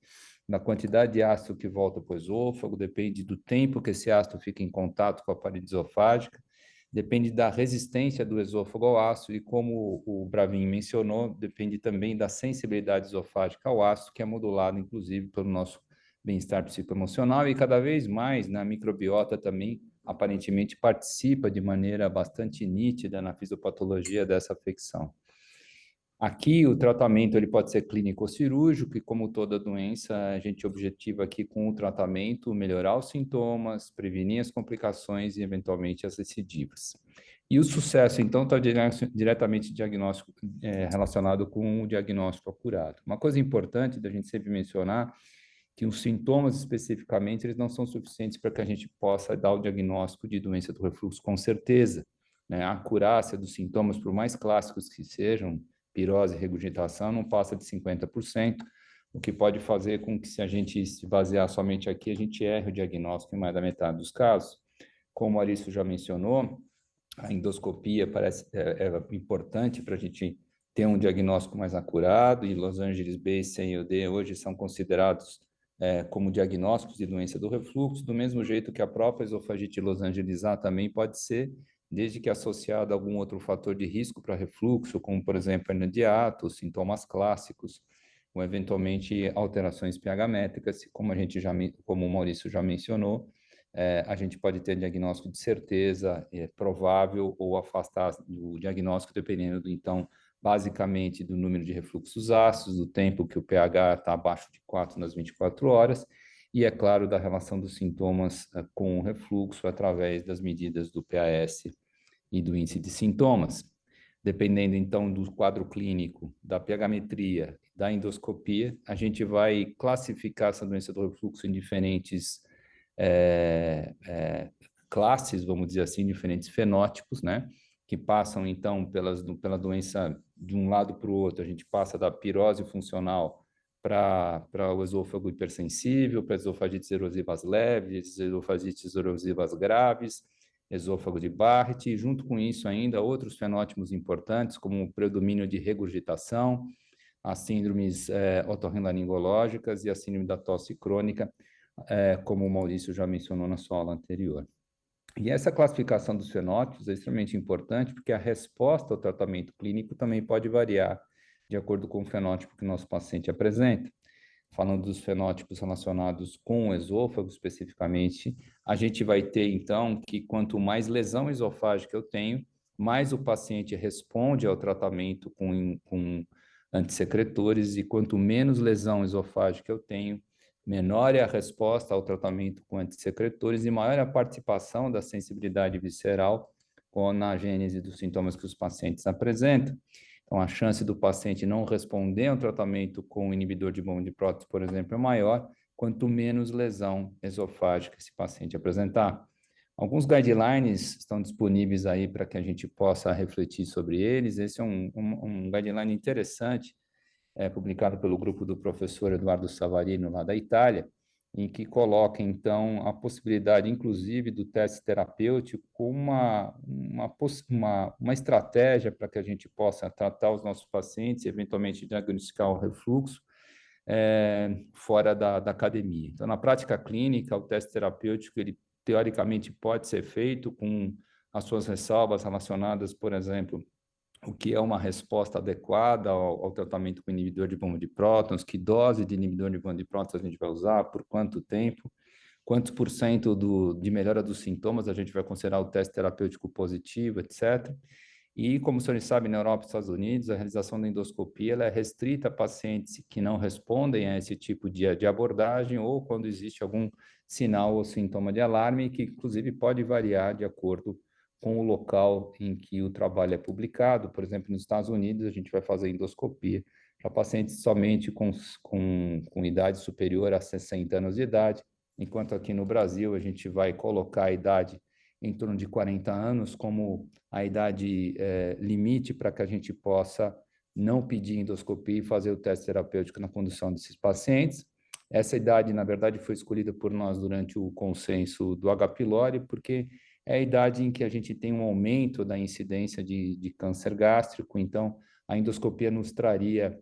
da quantidade de ácido que volta para o esôfago, depende do tempo que esse ácido fica em contato com a parede esofágica, depende da resistência do esôfago ao ácido e, como o Bravin mencionou, depende também da sensibilidade esofágica ao ácido, que é modulada, inclusive, pelo nosso bem-estar psicoemocional e cada vez mais na microbiota também aparentemente participa de maneira bastante nítida na fisiopatologia dessa afecção. Aqui o tratamento ele pode ser clínico ou cirúrgico e como toda doença a gente objetiva aqui com o tratamento melhorar os sintomas, prevenir as complicações e eventualmente as recidivas. E o sucesso então está diretamente diagnóstico, relacionado com o diagnóstico acurado. Uma coisa importante da gente sempre mencionar que os sintomas especificamente eles não são suficientes para que a gente possa dar o diagnóstico de doença do refluxo com certeza, né? A acurácia dos sintomas, por mais clássicos que sejam, pirose e regurgitação, não passa de 50%, o que pode fazer com que, se a gente se basear somente aqui, a gente erre o diagnóstico em mais da metade dos casos. Como o Maurício já mencionou, a endoscopia é importante para a gente ter um diagnóstico mais acurado, e Los Angeles Base e CNOD hoje são considerados como diagnósticos de doença do refluxo, do mesmo jeito que a própria esofagite Los Angeles A também pode ser, desde que associada a algum outro fator de risco para refluxo, como, por exemplo, hernia de hiato, sintomas clássicos, ou eventualmente alterações pH métricas, como o Maurício já mencionou, a gente pode ter diagnóstico de certeza, provável, ou afastar do diagnóstico, dependendo, então, basicamente do número de refluxos ácidos, do tempo que o pH está abaixo de 4 nas 24 horas, e, é claro, da relação dos sintomas com o refluxo através das medidas do PAS e do índice de sintomas. Dependendo, então, do quadro clínico, da pH-metria, da endoscopia, a gente vai classificar essa doença do refluxo em diferentes classes, vamos dizer assim, diferentes fenótipos, né? Que passam, então, pela doença de um lado para o outro. A gente passa da pirose funcional para o esôfago hipersensível, para esofagites erosivas leves, esofagites erosivas graves, esôfago de Barrett, e junto com isso ainda outros fenótipos importantes, como o predomínio de regurgitação, as síndromes otorrinolaringológicas e a síndrome da tosse crônica, como o Maurício já mencionou na sua aula anterior. E essa classificação dos fenótipos é extremamente importante, porque a resposta ao tratamento clínico também pode variar de acordo com o fenótipo que o nosso paciente apresenta. Falando dos fenótipos relacionados com o esôfago especificamente, a gente vai ter, então, que quanto mais lesão esofágica eu tenho, mais o paciente responde ao tratamento com antissecretores, e quanto menos lesão esofágica eu tenho, menor é a resposta ao tratamento com antissecretores e maior é a participação da sensibilidade visceral na gênese dos sintomas que os pacientes apresentam. Então, a chance do paciente não responder ao tratamento com inibidor de bomba de prótons, por exemplo, é maior, quanto menos lesão esofágica esse paciente apresentar. Alguns guidelines estão disponíveis aí para que a gente possa refletir sobre eles. Esse é um guideline interessante, publicado pelo grupo do professor Eduardo Savarino, lá da Itália, em que coloca, então, a possibilidade, inclusive, do teste terapêutico como uma estratégia para que a gente possa tratar os nossos pacientes e, eventualmente, diagnosticar o refluxo fora da academia. Então, na prática clínica, o teste terapêutico, ele, teoricamente, pode ser feito com as suas ressalvas relacionadas, por exemplo, o que é uma resposta adequada ao tratamento com inibidor de bomba de prótons, que dose de inibidor de bomba de prótons a gente vai usar, por quanto tempo, quantos por cento de melhora dos sintomas a gente vai considerar o teste terapêutico positivo, etc. E, como os senhores sabem, na Europa e nos Estados Unidos, a realização da endoscopia ela é restrita a pacientes que não respondem a esse tipo de abordagem, ou quando existe algum sinal ou sintoma de alarme, que, inclusive, pode variar de acordo com o local em que o trabalho é publicado. Por exemplo, nos Estados Unidos, a gente vai fazer endoscopia para pacientes somente com idade superior a 60 anos de idade, enquanto aqui no Brasil a gente vai colocar a idade em torno de 40 anos como a idade limite para que a gente possa não pedir endoscopia e fazer o teste terapêutico na condução desses pacientes. Essa idade, na verdade, foi escolhida por nós durante o consenso do H. pylori, porque é a idade em que a gente tem um aumento da incidência de câncer gástrico, então a endoscopia nos traria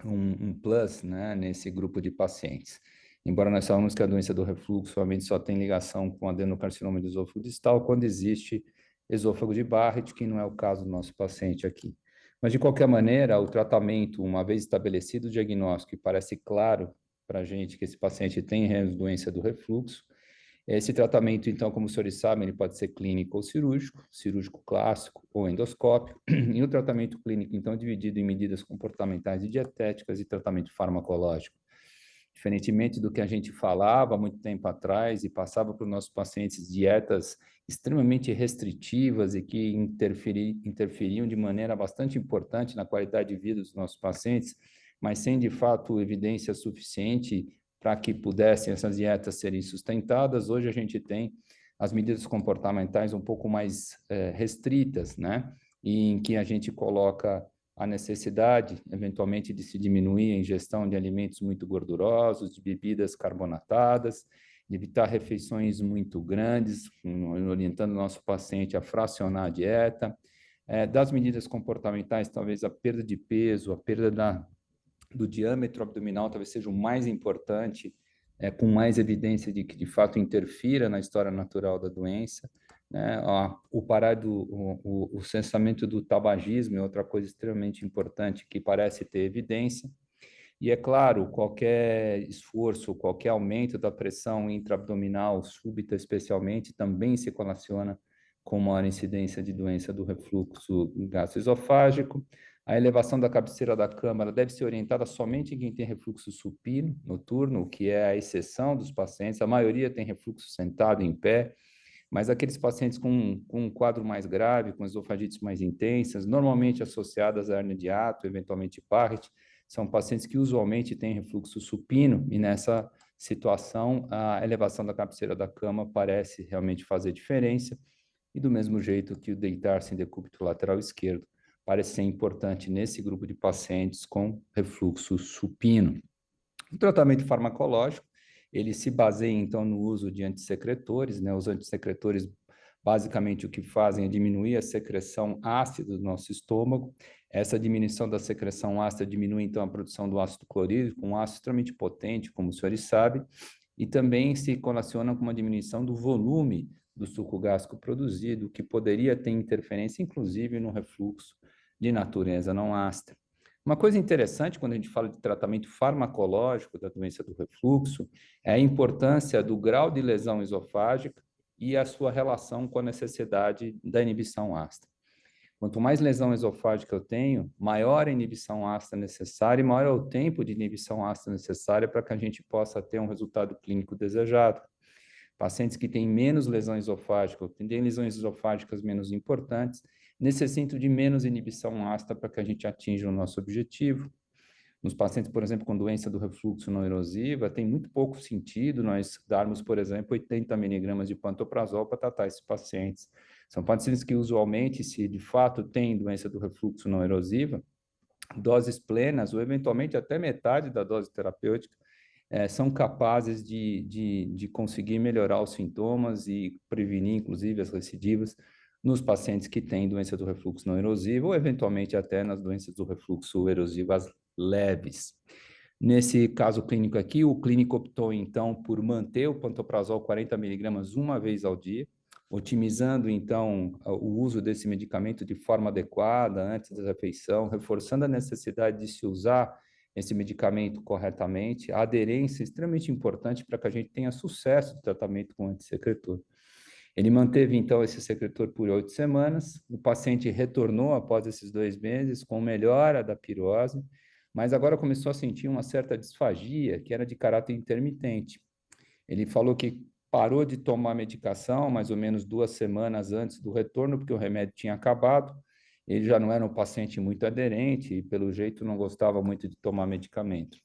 um plus, né, nesse grupo de pacientes. Embora nós sabemos que a doença do refluxo somente só tem ligação com adenocarcinoma do esôfago distal quando existe esôfago de Barrett, que não é o caso do nosso paciente aqui. Mas, de qualquer maneira, o tratamento, uma vez estabelecido o diagnóstico, e parece claro para a gente que esse paciente tem doença do refluxo, esse tratamento, então, como os senhores sabem, ele pode ser clínico ou cirúrgico, cirúrgico clássico ou endoscópico, e o tratamento clínico, então, é dividido em medidas comportamentais e dietéticas e tratamento farmacológico. Diferentemente do que a gente falava há muito tempo atrás e passava para os nossos pacientes dietas extremamente restritivas e que interferiam de maneira bastante importante na qualidade de vida dos nossos pacientes, mas sem, de fato, evidência suficiente para que pudessem essas dietas serem sustentadas. Hoje a gente tem as medidas comportamentais um pouco mais restritas, né? E em que a gente coloca a necessidade, eventualmente, de se diminuir a ingestão de alimentos muito gordurosos, de bebidas carbonatadas, de evitar refeições muito grandes, orientando o nosso paciente a fracionar a dieta. Das medidas comportamentais, talvez a perda de peso, a perda do diâmetro abdominal talvez seja o mais importante, com mais evidência de que, de fato, interfira na história natural da doença. Né? O cessamento do tabagismo é outra coisa extremamente importante que parece ter evidência. E, é claro, qualquer esforço, qualquer aumento da pressão intraabdominal súbita, especialmente, também se relaciona com maior incidência de doença do refluxo gastroesofágico. A elevação da cabeceira da cama deve ser orientada somente em quem tem refluxo supino noturno, o que é a exceção dos pacientes. A maioria tem refluxo sentado, em pé, mas aqueles pacientes com um quadro mais grave, com esofagites mais intensas, normalmente associadas a hernia de hiato, eventualmente Barrett, são pacientes que usualmente têm refluxo supino, e nessa situação a elevação da cabeceira da cama parece realmente fazer diferença, e do mesmo jeito que o deitar-se em decúbito lateral esquerdo parece ser importante nesse grupo de pacientes com refluxo supino. O tratamento farmacológico, ele se baseia, então, no uso de antissecretores, né? Os antissecretores, basicamente, o que fazem é diminuir a secreção ácida do nosso estômago. Essa diminuição da secreção ácida diminui, então, a produção do ácido clorídrico, um ácido extremamente potente, como os senhores sabem, e também se correlaciona com uma diminuição do volume do suco gástrico produzido, que poderia ter interferência, inclusive, no refluxo de natureza não ácida. Uma coisa interessante quando a gente fala de tratamento farmacológico da doença do refluxo é a importância do grau de lesão esofágica e a sua relação com a necessidade da inibição ácida. Quanto mais lesão esofágica eu tenho, maior a inibição ácida necessária e maior é o tempo de inibição ácida necessária para que a gente possa ter um resultado clínico desejado. Pacientes que têm menos lesão esofágica, ou têm lesões esofágicas menos importantes, necessitam de menos inibição ácida para que a gente atinja o nosso objetivo. Nos pacientes, por exemplo, com doença do refluxo não erosiva, tem muito pouco sentido nós darmos, por exemplo, 80 miligramas de pantoprazol para tratar esses pacientes. São pacientes que, usualmente, se de fato têm doença do refluxo não erosiva, doses plenas, ou eventualmente até metade da dose terapêutica, são capazes de conseguir melhorar os sintomas e prevenir, inclusive, as recidivas nos pacientes que têm doença do refluxo não erosivo ou, eventualmente, até nas doenças do refluxo erosivas leves. Nesse caso clínico aqui, o clínico optou, então, por manter o pantoprazol 40 miligramas uma vez ao dia, otimizando, então, o uso desse medicamento de forma adequada antes da refeição, reforçando a necessidade de se usar esse medicamento corretamente. A aderência é extremamente importante para que a gente tenha sucesso no tratamento com antissecretor. Ele manteve, então, esse secretor por 8 semanas, o paciente retornou após esses 2 meses com melhora da pirose, mas agora começou a sentir uma certa disfagia, que era de caráter intermitente. Ele falou que parou de tomar medicação mais ou menos 2 semanas antes do retorno, porque o remédio tinha acabado. Ele já não era um paciente muito aderente e, pelo jeito, não gostava muito de tomar medicamento.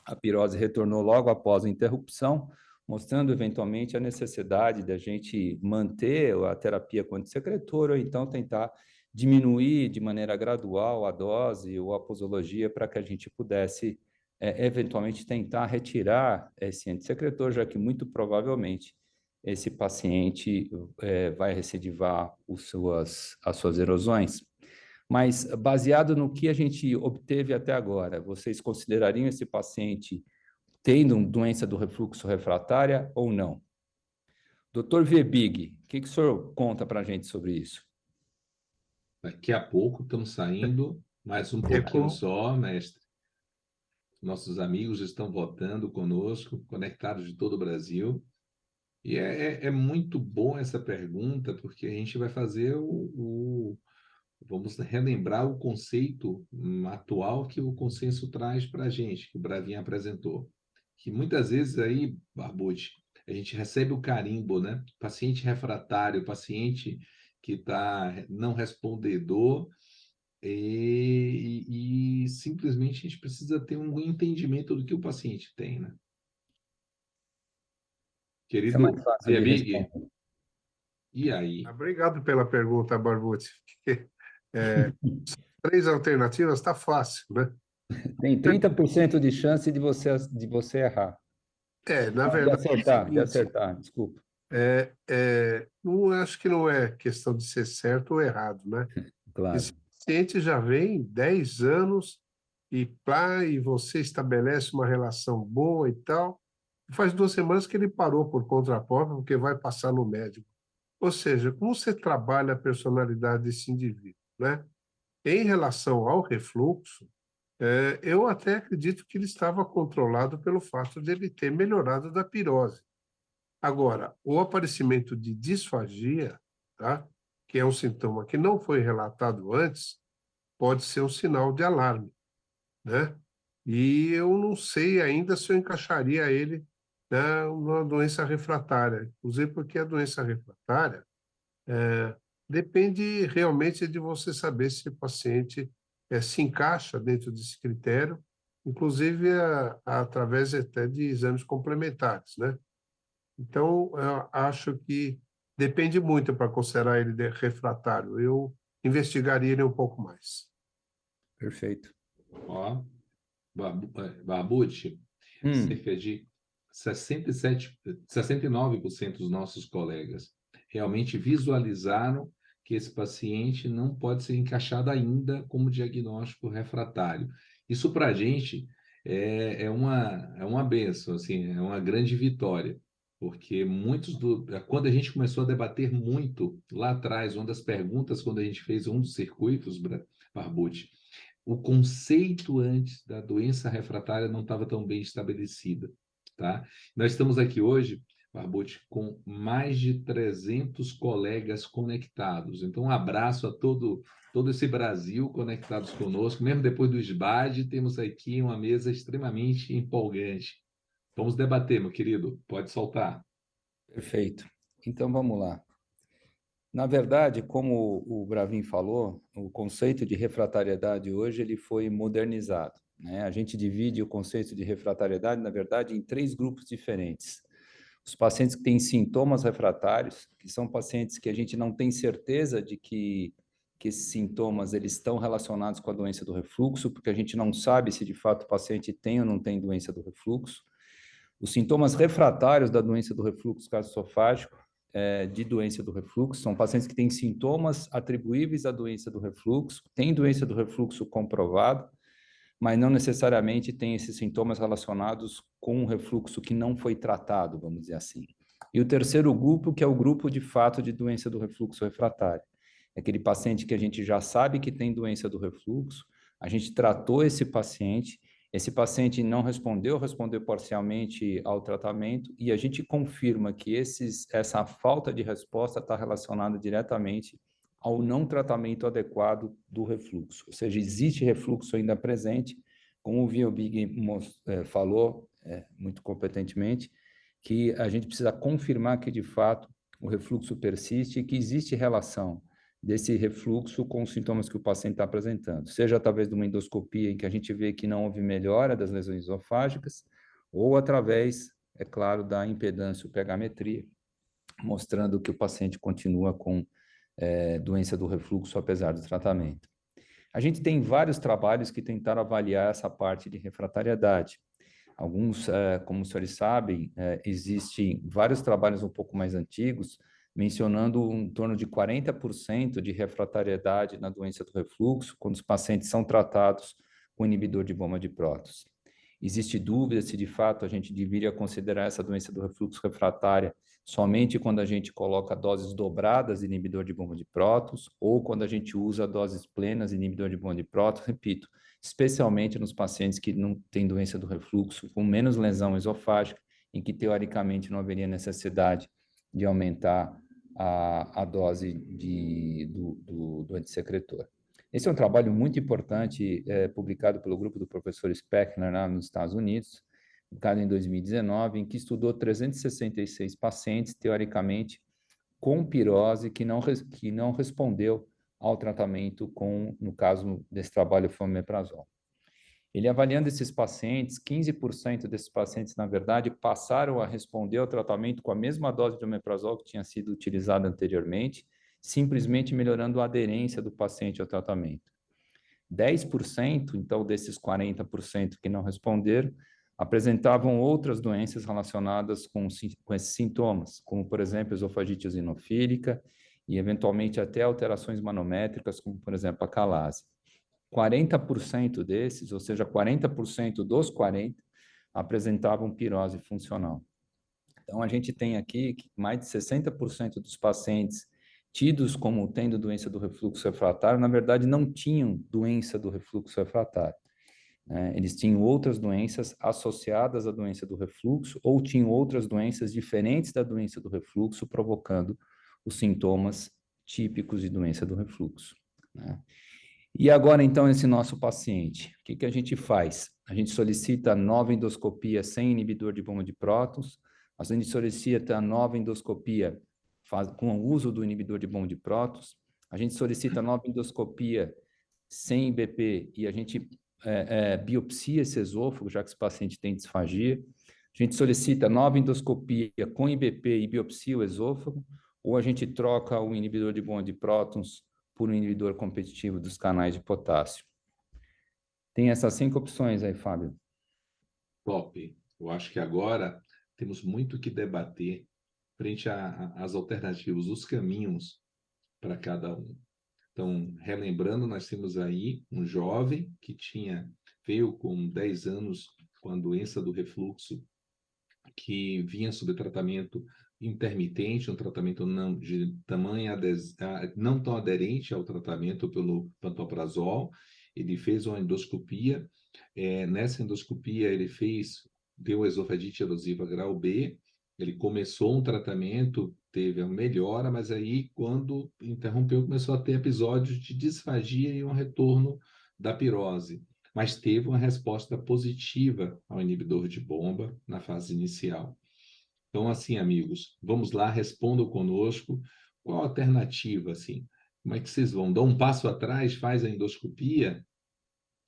A pirose retornou logo após a interrupção, mostrando, eventualmente, a necessidade da gente manter a terapia com antissecretor ou, então, tentar diminuir de maneira gradual a dose ou a posologia para que a gente pudesse, eventualmente, tentar retirar esse antissecretor, já que, muito provavelmente, esse paciente vai recidivar as suas erosões. Mas, baseado no que a gente obteve até agora, vocês considerariam esse paciente tendo doença do refluxo refratária ou não? Dr. Verbig, o que o senhor conta para a gente sobre isso? Daqui a pouco estamos saindo, mais um pouquinho só, mestre. Nossos amigos estão votando conosco, conectados de todo o Brasil. E é muito bom essa pergunta, porque a gente vai fazer vamos relembrar o conceito atual que o consenso traz para a gente, que o Bravinha apresentou. Que muitas vezes aí, Barbucci, a gente recebe o carimbo, né? Paciente refratário, paciente que está não respondedor, e simplesmente a gente precisa ter um entendimento do que o paciente tem, né? Isso é Querido mais fácil de Verbig, responder. e aí? Obrigado pela pergunta, Barbucci. 3 alternativas, está fácil, né? Tem 30% de chance de você errar. Na De verdade, acertar, é o seguinte, desculpa. não acho que não é questão de ser certo ou errado, né? Claro. Esse paciente já vem 10 anos e você estabelece uma relação boa e tal. Faz 2 semanas que ele parou por conta própria, porque vai passar no médico. Ou seja, como você trabalha a personalidade desse indivíduo, né? Em relação ao refluxo, eu até acredito que ele estava controlado pelo fato de ele ter melhorado da pirose. Agora, o aparecimento de disfagia, tá? Que é um sintoma que não foi relatado antes, pode ser um sinal de alarme, né? E eu não sei ainda se eu encaixaria ele, né, numa doença refratária, inclusive porque a doença refratária depende realmente de você saber se o paciente se encaixa dentro desse critério, inclusive através até de exames complementares, né? Então, eu acho que depende muito para considerar ele refratário. Eu investigaria ele um pouco mais. Perfeito. Ó, Barbucci, cerca de 69% dos nossos colegas realmente visualizaram que esse paciente não pode ser encaixado ainda como diagnóstico refratário. Isso para a gente é uma bênção, assim, é uma grande vitória, porque quando a gente começou a debater muito lá atrás, uma das perguntas quando a gente fez um dos circuitos, Barbucci, o conceito antes da doença refratária não estava tão bem estabelecida, tá? Nós estamos aqui hoje, Barbucci, com mais de 300 colegas conectados. Então, um abraço a todo esse Brasil conectados conosco. Mesmo depois do SBAD, temos aqui uma mesa extremamente empolgante. Vamos debater, meu querido. Pode soltar. Perfeito. Então, vamos lá. Na verdade, como o Bravin falou, o conceito de refratariedade hoje ele foi modernizado, né? A gente divide o conceito de refratariedade, na verdade, em 3 grupos diferentes. Os pacientes que têm sintomas refratários, que são pacientes que a gente não tem certeza de que esses sintomas eles estão relacionados com a doença do refluxo, porque a gente não sabe se de fato o paciente tem ou não tem doença do refluxo. Os sintomas refratários da doença do refluxo gastroesofágico, de doença do refluxo, são pacientes que têm sintomas atribuíveis à doença do refluxo, têm doença do refluxo comprovado, mas não necessariamente têm esses sintomas relacionados com um refluxo que não foi tratado, vamos dizer assim. E o terceiro grupo, que é o grupo de fato de doença do refluxo refratário. É aquele paciente que a gente já sabe que tem doença do refluxo, a gente tratou esse paciente não respondeu parcialmente ao tratamento e a gente confirma que essa falta de resposta está relacionada diretamente ao não tratamento adequado do refluxo. Ou seja, existe refluxo ainda presente, como o Viobig falou muito competentemente, que a gente precisa confirmar que, de fato, o refluxo persiste e que existe relação desse refluxo com os sintomas que o paciente está apresentando, seja através de uma endoscopia em que a gente vê que não houve melhora das lesões esofágicas, ou através, é claro, da impedância, pegametria, mostrando que o paciente continua com doença do refluxo apesar do tratamento. A gente tem vários trabalhos que tentaram avaliar essa parte de refratariedade. Alguns, como os senhores sabem, existem vários trabalhos um pouco mais antigos, mencionando em torno de 40% de refratariedade na doença do refluxo, quando os pacientes são tratados com inibidor de bomba de prótons. Existe dúvida se, de fato, a gente deveria considerar essa doença do refluxo refratária somente quando a gente coloca doses dobradas de inibidor de bomba de prótons ou quando a gente usa doses plenas de inibidor de bomba de prótons, repito, especialmente nos pacientes que não têm doença do refluxo, com menos lesão esofágica, em que, teoricamente, não haveria necessidade de aumentar a dose do antissecretor. Esse é um trabalho muito importante, publicado pelo grupo do professor Speckner, lá nos Estados Unidos, publicado em 2019, em que estudou 366 pacientes, teoricamente, com pirose que não respondeu ao tratamento com, no caso desse trabalho, foi o omeprazol. Ele avaliando esses pacientes, 15% desses pacientes, na verdade, passaram a responder ao tratamento com a mesma dose de omeprazol que tinha sido utilizada anteriormente, simplesmente melhorando a aderência do paciente ao tratamento. 10%, então, desses 40% que não responderam, apresentavam outras doenças relacionadas com esses sintomas, como, por exemplo, esofagite eosinofílica e, eventualmente, até alterações manométricas, como, por exemplo, a calase. 40% desses, ou seja, 40% dos 40%, apresentavam pirose funcional. Então, a gente tem aqui que mais de 60% dos pacientes tidos como tendo doença do refluxo refratário, na verdade, não tinham doença do refluxo refratário. Eles tinham outras doenças associadas à doença do refluxo ou tinham outras doenças diferentes da doença do refluxo, provocando os sintomas típicos de doença do refluxo, né? E agora, então, esse nosso paciente, o que a gente faz? A gente solicita nova endoscopia sem inibidor de bomba de prótons, a gente solicita nova endoscopia com o uso do inibidor de bomba de prótons, a gente solicita nova endoscopia sem IBP e a gente biopsia esse esôfago, já que esse paciente tem disfagia. A gente solicita nova endoscopia com IBP e biopsia o esôfago, ou a gente troca o inibidor de bomba de prótons por um inibidor competitivo dos canais de potássio. Tem essas 5 opções aí, Fábio. Top. Eu acho que agora temos muito que debater frente às alternativas, os caminhos para cada um. Então, relembrando, nós temos aí um jovem que veio com 10 anos com a doença do refluxo, que vinha sob tratamento intermitente, um tratamento não de tamanho não tão aderente ao tratamento pelo pantoprazol. Ele fez uma endoscopia. Nessa endoscopia, ele deu esofagite erosiva grau B. Ele começou um tratamento, teve a melhora, mas aí, quando interrompeu, começou a ter episódios de disfagia e um retorno da pirose. Mas teve uma resposta positiva ao inibidor de bomba na fase inicial. Então, assim, amigos, vamos lá, respondam conosco. Qual a alternativa, assim? Como é que vocês vão? Dá um passo atrás, faz a endoscopia?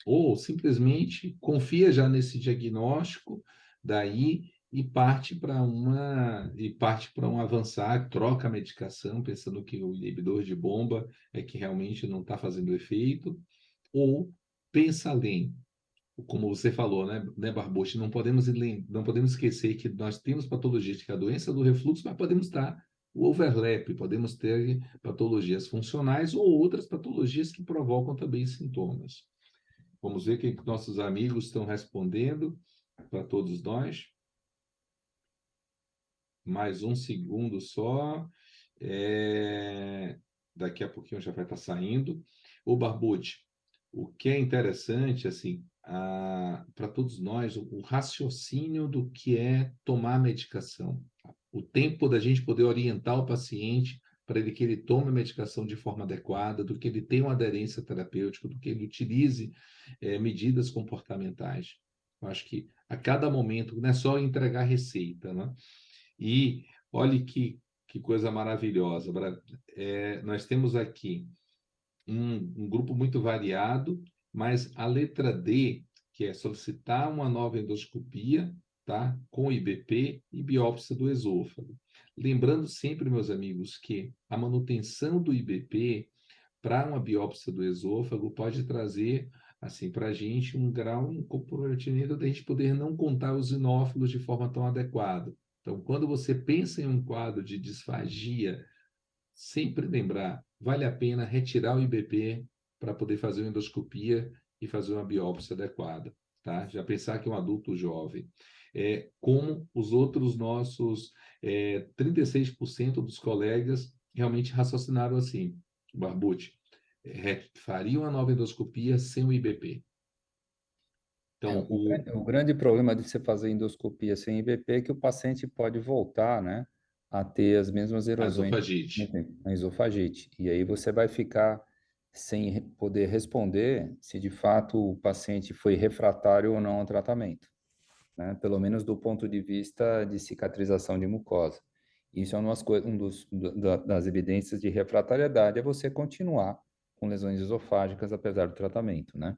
Ou simplesmente confia já nesse diagnóstico, daí e parte para um avançar, troca a medicação, pensando que o inibidor de bomba é que realmente não está fazendo efeito, ou pensa além. Como você falou, né, Barbucci, não podemos esquecer que nós temos patologias que a doença do refluxo, mas podemos estar o overlap, podemos ter patologias funcionais ou outras patologias que provocam também sintomas. Vamos ver o que nossos amigos estão respondendo para todos nós. Mais um segundo só. Daqui a pouquinho já vai estar saindo. O Barbucci, o que é interessante, assim, para todos nós, o raciocínio do que é tomar medicação. O tempo da gente poder orientar o paciente para que ele tome a medicação de forma adequada, do que ele tenha uma aderência terapêutica, do que ele utilize medidas comportamentais. Eu acho que a cada momento, não é só entregar receita, né? E olhe que coisa maravilhosa. Nós temos aqui um grupo muito variado, mas a letra D, que é solicitar uma nova endoscopia, tá? Com IBP e biópsia do esôfago. Lembrando sempre, meus amigos, que a manutenção do IBP para uma biópsia do esôfago pode trazer assim, para a gente um grau, um comprometimento da gente poder não contar os inófilos de forma tão adequada. Então, quando você pensa em um quadro de disfagia, sempre lembrar, vale a pena retirar o IBP para poder fazer uma endoscopia e fazer uma biópsia adequada, tá? Já pensar que é um adulto jovem. Como os outros nossos 36% dos colegas realmente raciocinaram assim, Barbucci, faria uma nova endoscopia sem o IBP. Então, o grande problema de você fazer endoscopia sem IBP é que o paciente pode voltar, né, a ter as mesmas erosões. A esofagite. E aí você vai ficar sem poder responder se de fato o paciente foi refratário ou não ao tratamento, né? Pelo menos do ponto de vista de cicatrização de mucosa. Isso é das evidências de refratariedade, é você continuar com lesões esofágicas apesar do tratamento, né?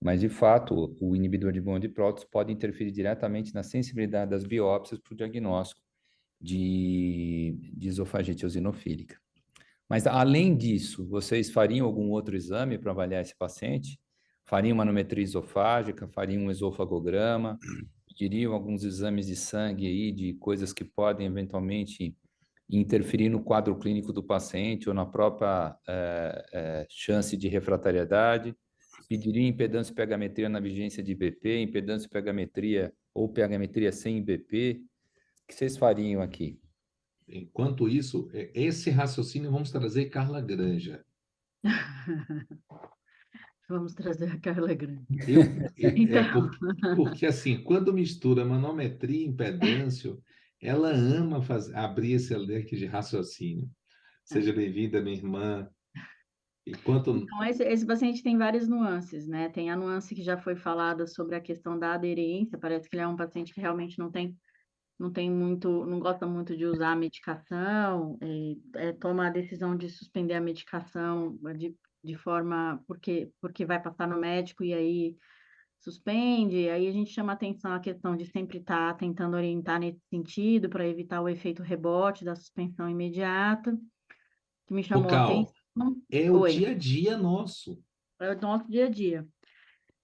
Mas, de fato, o inibidor de bomba de prótons pode interferir diretamente na sensibilidade das biópsias para o diagnóstico de esofagite eosinofílica. Mas, além disso, vocês fariam algum outro exame para avaliar esse paciente? Fariam manometria esofágica, fariam um esofagograma, pediriam alguns exames de sangue aí, de coisas que podem eventualmente interferir no quadro clínico do paciente ou na própria chance de refratariedade? Pediria impedância e pegametria na vigência de IBP, impedância e pegametria ou pegametria sem IBP? O que vocês fariam aqui? Enquanto isso, esse raciocínio vamos trazer Carla Granja. Vamos trazer a Carla Grande. Então, Então, porque assim, quando mistura manometria e impedância, ela ama abrir esse leque de raciocínio. Seja bem-vinda, minha irmã. Enquanto então esse paciente tem várias nuances, né? Tem a nuance que já foi falada sobre a questão da aderência, parece que ele é um paciente que realmente não tem muito, não gosta muito de usar a medicação, toma a decisão de suspender a medicação de forma, porque vai passar no médico e aí suspende, aí a gente chama atenção à questão de sempre estar tentando orientar nesse sentido, para evitar o efeito rebote da suspensão imediata, que me chamou a atenção. Cal, é o Oi, dia a dia nosso, é o nosso dia a dia,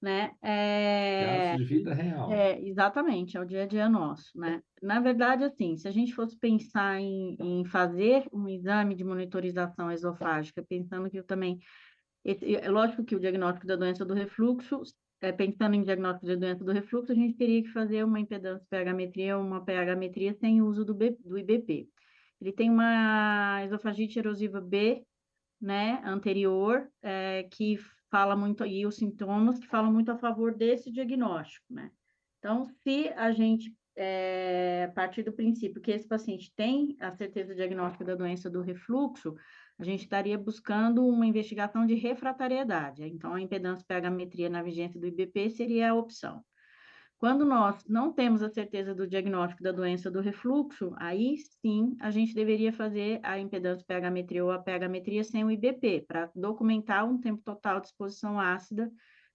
né? caso de vida real. Exatamente, é o dia a dia nosso, né? Na verdade, assim, se a gente fosse pensar em fazer um exame de monitorização esofágica, pensando que eu também, é lógico que o diagnóstico da doença do refluxo, pensando em diagnóstico da doença do refluxo, a gente teria que fazer uma impedância pH-metria, uma pH-metria sem uso do IBP. Ele tem uma esofagite erosiva B, né, anterior, que fala muito, e os sintomas que falam muito a favor desse diagnóstico, né? Então, se a gente partir do princípio que esse paciente tem a certeza diagnóstica da doença do refluxo, a gente estaria buscando uma investigação de refratariedade. Então, a impedância pH-metria na vigência do IBP seria a opção. Quando nós não temos a certeza do diagnóstico da doença do refluxo, aí sim a gente deveria fazer a impedância pH-metria ou a pH-metria sem o IBP, para documentar um tempo total de exposição ácida,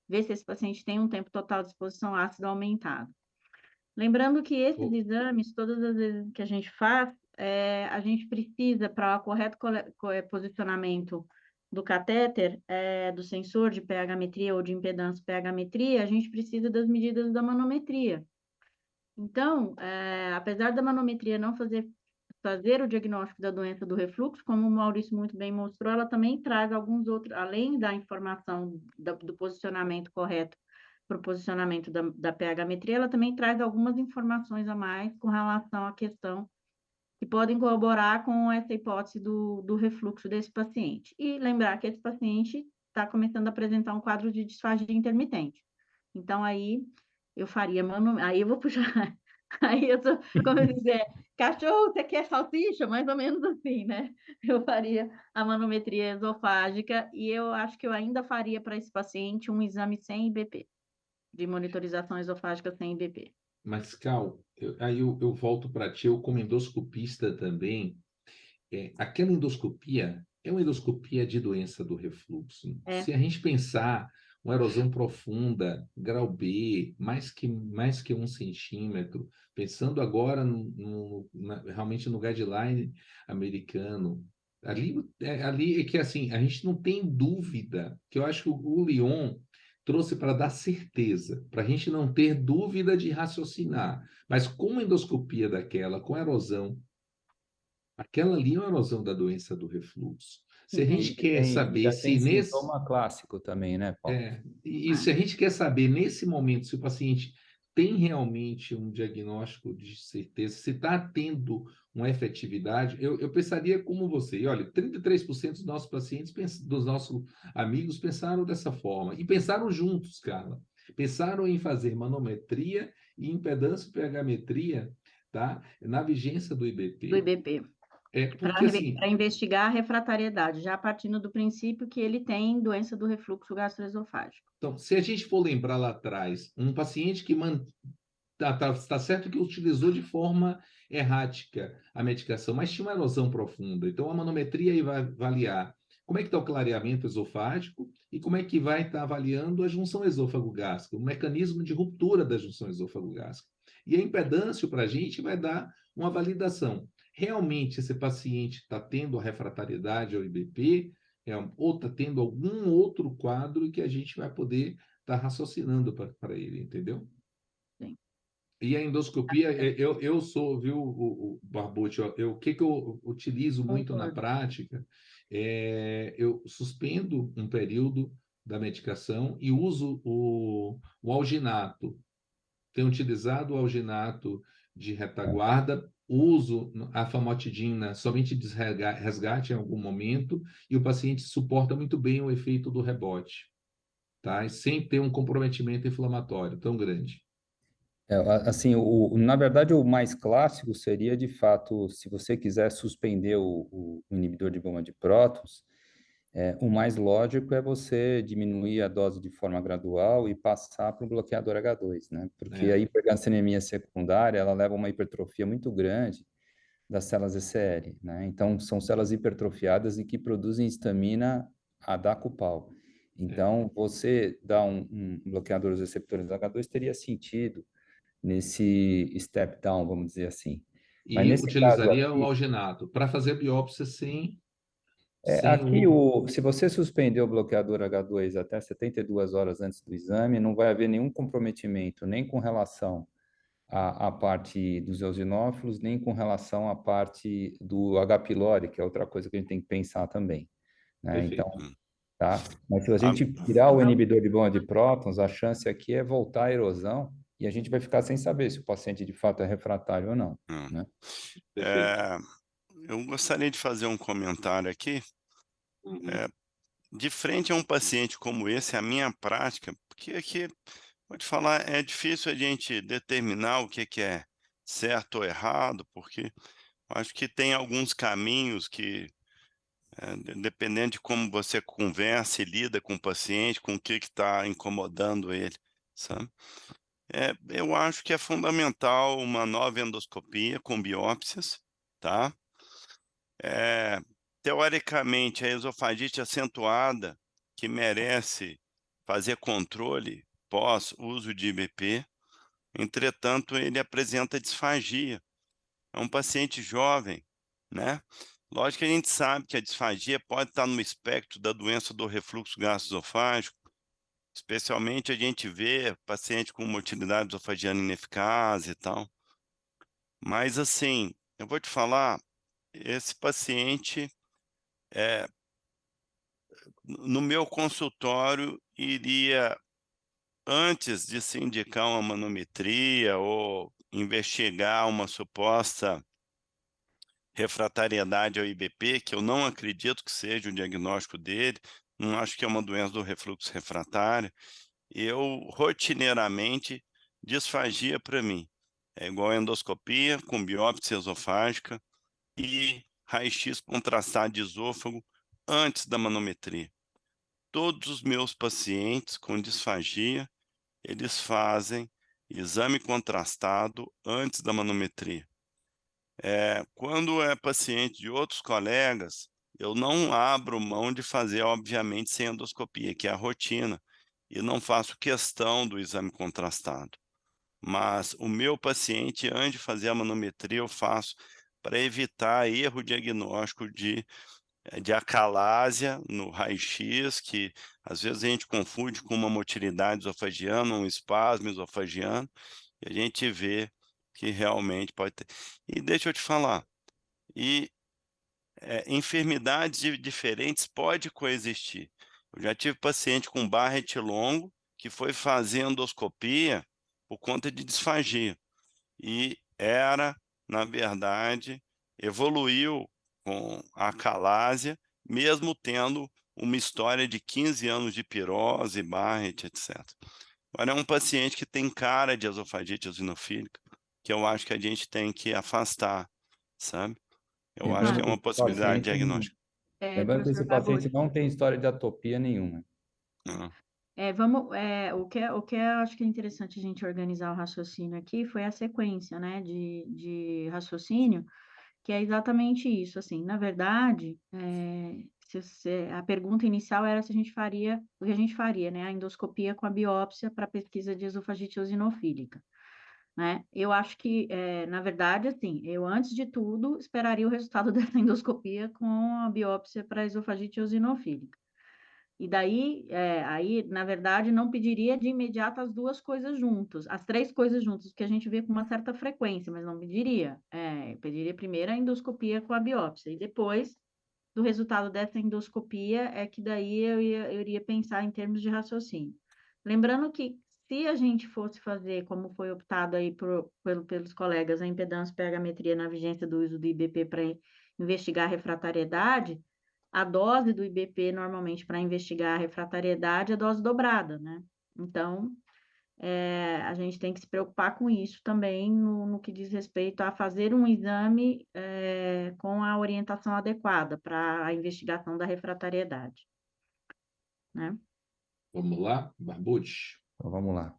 ver se esse paciente tem um tempo total de exposição ácida aumentado. Lembrando que esses exames, todas as vezes que a gente faz, a gente precisa, para o correto posicionamento do catéter, do sensor de pH-metria ou de impedância pH-metria, a gente precisa das medidas da manometria. Então, apesar da manometria não fazer o diagnóstico da doença do refluxo, como o Maurício muito bem mostrou, ela também traz alguns outros, além da informação do posicionamento correto para o posicionamento da pH-metria, ela também traz algumas informações a mais com relação à questão que podem corroborar com essa hipótese do refluxo desse paciente. E lembrar que esse paciente está começando a apresentar um quadro de disfagia intermitente. Então, aí eu faria, aí eu vou puxar, aí eu tô, como eu dizer, cachorro, você quer salsicha? Mais ou menos assim, né? Eu faria a manometria esofágica e eu acho que eu ainda faria para esse paciente um exame sem IBP, de monitorização esofágica sem IBP. Mas, Cal, eu volto para ti, eu como endoscopista também, aquela endoscopia é uma endoscopia de doença do refluxo. Se a gente pensar uma erosão profunda, grau B, mais que 1 centímetro, pensando agora realmente no guideline americano, ali é que assim, a gente não tem dúvida, que eu acho que o Lyon trouxe para dar certeza, para a gente não ter dúvida de raciocinar. Mas com uma endoscopia daquela, com erosão, aquela ali é uma erosão da doença do refluxo. Se a gente quer saber Já tem se nesse. sintoma clássico também, né, Paulo? E se a gente quer saber nesse momento se o paciente tem realmente um diagnóstico de certeza, se está tendo uma efetividade, eu pensaria como você. E olha, 33% dos nossos pacientes, dos nossos amigos, pensaram dessa forma. E pensaram juntos, Carla. Pensaram em fazer manometria e impedância pH-metria, tá? Na vigência do IBP. Do IBP. Porque assim, Para investigar a refratariedade, já partindo do princípio que ele tem doença do refluxo gastroesofágico. então, se a gente for lembrar lá atrás, um paciente que tá certo que utilizou de forma errática a medicação, mas tinha uma erosão profunda. Então, a manometria aí vai avaliar como é que está o clareamento esofágico e como é que vai estar avaliando a junção esôfago-gástrica, o mecanismo de ruptura da junção esôfago-gástrica. E a impedância para a gente vai dar uma validação. realmente esse paciente está tendo a refratariedade ao IBP, ou está tendo algum outro quadro que a gente vai poder estar raciocinando para ele, entendeu? Sim. E a endoscopia, eu sou, viu, o Barbucci, ó, o que eu utilizo muito na Concordo. prática, eu suspendo um período da medicação e uso o alginato. Tenho utilizado o alginato de retaguarda, uso a famotidina somente de resgate em algum momento, e o paciente suporta muito bem o efeito do rebote, tá? E sem ter um comprometimento inflamatório tão grande. Assim, na verdade, o mais clássico seria, de fato, se você quiser suspender o inibidor de bomba de prótons, o mais lógico é você diminuir a dose de forma gradual e passar para o bloqueador H2, né? Porque a É, hiperglicemia secundária, ela leva a uma hipertrofia muito grande das células ECL, né? Então, são células hipertrofiadas e que produzem histamina a dar com pau. Então, você dar um bloqueador dos receptores H2 teria sentido nesse step down, vamos dizer assim. Mas e nesse caso utilizaria o aqui, alginato para fazer biópsia sem aqui o... se você suspender o bloqueador H2 até 72 horas antes do exame, não vai haver nenhum comprometimento, nem com relação à parte dos eosinófilos, nem com relação à parte do H. pylori, que é outra coisa que a gente tem que pensar também, né? Então, Perfeito. tá? Mas se a Ah, gente tirar o Vamos. inibidor de bomba de prótons, a chance aqui é voltar à erosão e a gente vai ficar sem saber se o paciente de fato é refratário ou não, hum. né? Perfeito. É, eu gostaria de fazer um comentário aqui. Uhum. De frente a um paciente como esse, a minha prática, porque aqui, vou te falar, é difícil a gente determinar o que é certo ou errado, porque acho que tem alguns caminhos que, dependendo de como você conversa e lida com o paciente, com o que está incomodando ele, sabe? Eu acho que é fundamental uma nova endoscopia com biópsias, tá? Eh, Teoricamente, a esofagite acentuada, que merece fazer controle pós-uso de IBP, entretanto, ele apresenta disfagia. É um paciente jovem, né? Lógico que a gente sabe que a disfagia pode estar no espectro da doença do refluxo gastroesofágico, especialmente a gente vê paciente com motilidade esofagiana ineficaz e tal. Mas, assim, eu vou te falar, esse paciente, eh, no meu consultório, iria, antes de se indicar uma manometria ou investigar uma suposta refratariedade ao IBP, que eu não acredito que seja o diagnóstico dele, não acho que é uma doença do refluxo refratário, eu rotineiramente disfagia para mim. É igual a endoscopia com biópsia esofágica e raio-x contrastado de esôfago antes da manometria. Todos os meus pacientes com disfagia, eles fazem exame contrastado antes da manometria. Quando é paciente de outros colegas, eu não abro mão de fazer, obviamente, sem endoscopia, que é a rotina, e não faço questão do exame contrastado. Mas o meu paciente, antes de fazer a manometria, eu faço para evitar erro diagnóstico de acalásia no raio-x, que às vezes a gente confunde com uma motilidade esofagiana, um espasmo esofagiano, e a gente vê que realmente pode ter. E deixa eu te falar, enfermidades diferentes pode coexistir. Eu já tive paciente com Barrett longo que foi fazer endoscopia por conta de disfagia. E era, na verdade, evoluiu com a acalásia, mesmo tendo uma história de 15 anos de pirose, Barrett, etc. Agora é um paciente que tem cara de esofagite eosinofílica, que eu acho que a gente tem que afastar, sabe? Eu acho que Lembrando é que uma esse possibilidade paciente, diagnóstica. lembrando que esse Professor paciente Barbucci, não tem história de atopia nenhuma. Não. o que eu acho que é interessante a gente organizar o raciocínio aqui foi a sequência, né, de raciocínio, que é exatamente isso, assim, na verdade, a pergunta inicial era se a gente faria, o que a gente faria, né, a endoscopia com a biópsia para pesquisa de esofagite eosinofílica. né? Eu acho que, na verdade, assim, eu, antes de tudo, esperaria o resultado dessa endoscopia com a biópsia para esofagite eosinofílica. E daí, aí, na verdade, não pediria de imediato as duas coisas juntas, as três coisas juntas, que a gente vê com uma certa frequência, mas não pediria. Pediria primeiro a endoscopia com a biópsia, e depois do resultado dessa endoscopia é que daí eu iria pensar em termos de raciocínio. Lembrando que se a gente fosse fazer, como foi optado aí pelos colegas, a impedância pH-metria na vigência do uso do IBP para investigar a refratariedade, a dose do IBP normalmente para investigar a refratariedade é dose dobrada, né? Então, a gente tem que se preocupar com isso também no que diz respeito a fazer um exame com a orientação adequada para a investigação da refratariedade, né? Vamos lá, Barbucci. Então, vamos lá.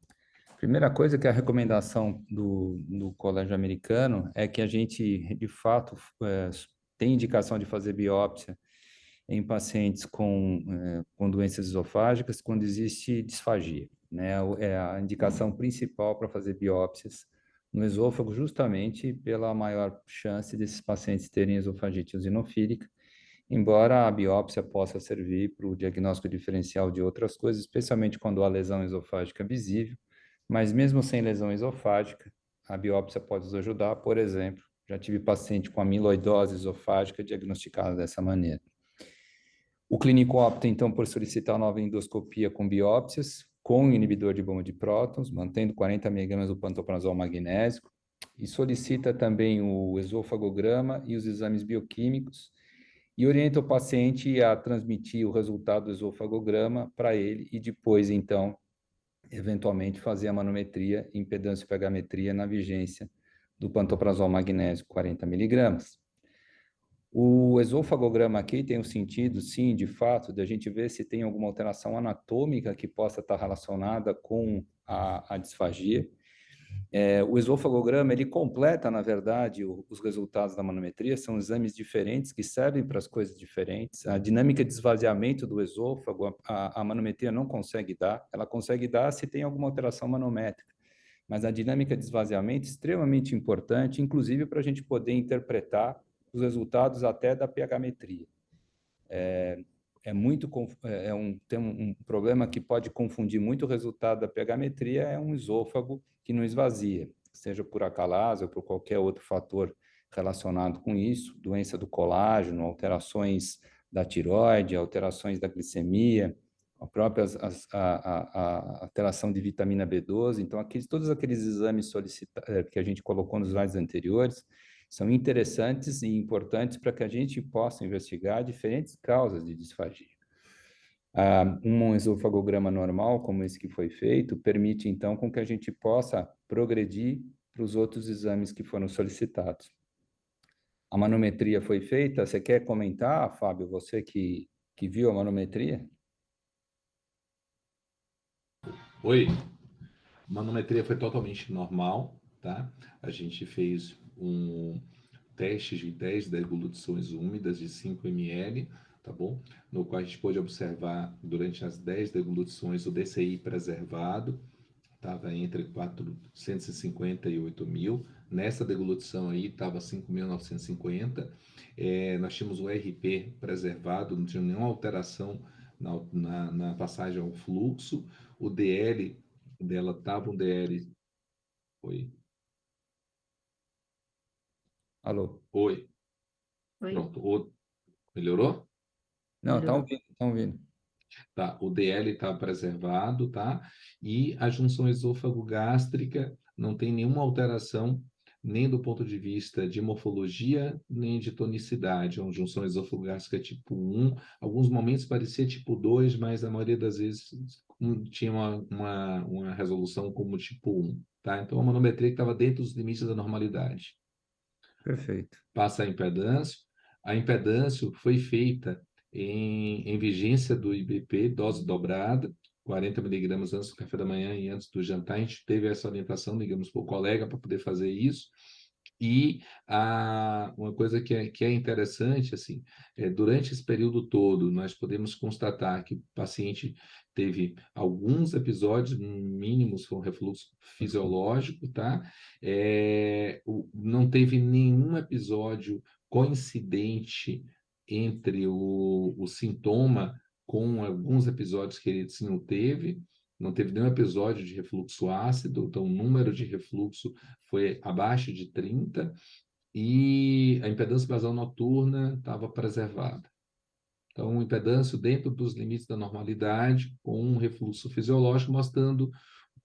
Primeira coisa que a recomendação do Colégio Americano é que a gente, de fato, tem indicação de fazer biópsia em pacientes com doenças esofágicas quando existe disfagia, né? É a indicação principal para fazer biópsias no esôfago, justamente pela maior chance desses pacientes terem esofagite eosinofílica, embora a biópsia possa servir para o diagnóstico diferencial de outras coisas, especialmente quando há lesão esofágica visível, mas mesmo sem lesão esofágica, a biópsia pode nos ajudar. Por exemplo, já tive paciente com amiloidose esofágica diagnosticada dessa maneira. O clínico opta, então, por solicitar nova endoscopia com biópsias, com inibidor de bomba de prótons, mantendo 40 mg do pantoprazol magnésico, e solicita também o esofagograma e os exames bioquímicos, e orienta o paciente a transmitir o resultado do esofagograma para ele e depois, então, eventualmente fazer a manometria, impedância e pH-metria na vigência do pantoprazol magnésico 40 mg. O esofagograma aqui tem um sentido, sim, de fato, de a gente ver se tem alguma alteração anatômica que possa estar relacionada com a disfagia. O esofagograma, ele completa, na verdade, os resultados da manometria, são exames diferentes que servem para as coisas diferentes. A dinâmica de esvaziamento do esôfago, a manometria não consegue dar, ela consegue dar se tem alguma alteração manométrica. Mas a dinâmica de esvaziamento é extremamente importante, inclusive para a gente poder interpretar os resultados até da pH-metria. Tem um problema que pode confundir muito o resultado da pH-metria, é um esôfago que não esvazia, seja por acalase ou por qualquer outro fator relacionado com isso, doença do colágeno, alterações da tireoide, alterações da glicemia, a própria a alteração de vitamina B12. Então, todos aqueles exames que a gente colocou nos slides anteriores são interessantes e importantes para que a gente possa investigar diferentes causas de disfagia. Um esofagograma normal, como esse que foi feito, permite, então, com que a gente possa progredir para os outros exames que foram solicitados. A manometria foi feita. Você quer comentar, Fábio, você que viu a manometria? Oi. A manometria foi totalmente normal, tá? A gente fez um teste de 10 deglutições úmidas de 5 ml, tá bom? No qual a gente pôde observar durante as 10 deglutições o DCI preservado, estava entre 450 e 8.000. Nessa deglutição aí estava 5.950. Nós tínhamos o RP preservado, não tinha nenhuma alteração na passagem ao fluxo. O DL dela estava um DL. Oi. Alô? Oi. Oi? Pronto. Melhorou? Não, tá Melhorou. ouvindo. Tá, o DL está preservado, tá? E a junção esôfago-gástrica não tem nenhuma alteração, nem do ponto de vista de morfologia, nem de tonicidade. É uma junção esôfago-gástrica tipo 1. Alguns momentos parecia tipo 2, mas a maioria das vezes tinha uma resolução como tipo 1, tá? Então, a manometria que estava dentro dos limites da normalidade. Perfeito. Passa a impedância. A impedância foi feita em vigência do IBP, dose dobrada, 40 miligramas antes do café da manhã e antes do jantar. A gente teve essa orientação, digamos, para o colega para poder fazer isso. E uma coisa que é interessante, assim, durante esse período todo, nós podemos constatar que o paciente teve alguns episódios mínimos com refluxo fisiológico, tá? Não teve nenhum episódio coincidente entre o sintoma com alguns episódios que ele sim teve. Não teve nenhum episódio de refluxo ácido, então o número de refluxo foi abaixo de 30 e a impedância basal noturna estava preservada. Então, impedância dentro dos limites da normalidade, com um refluxo fisiológico, mostrando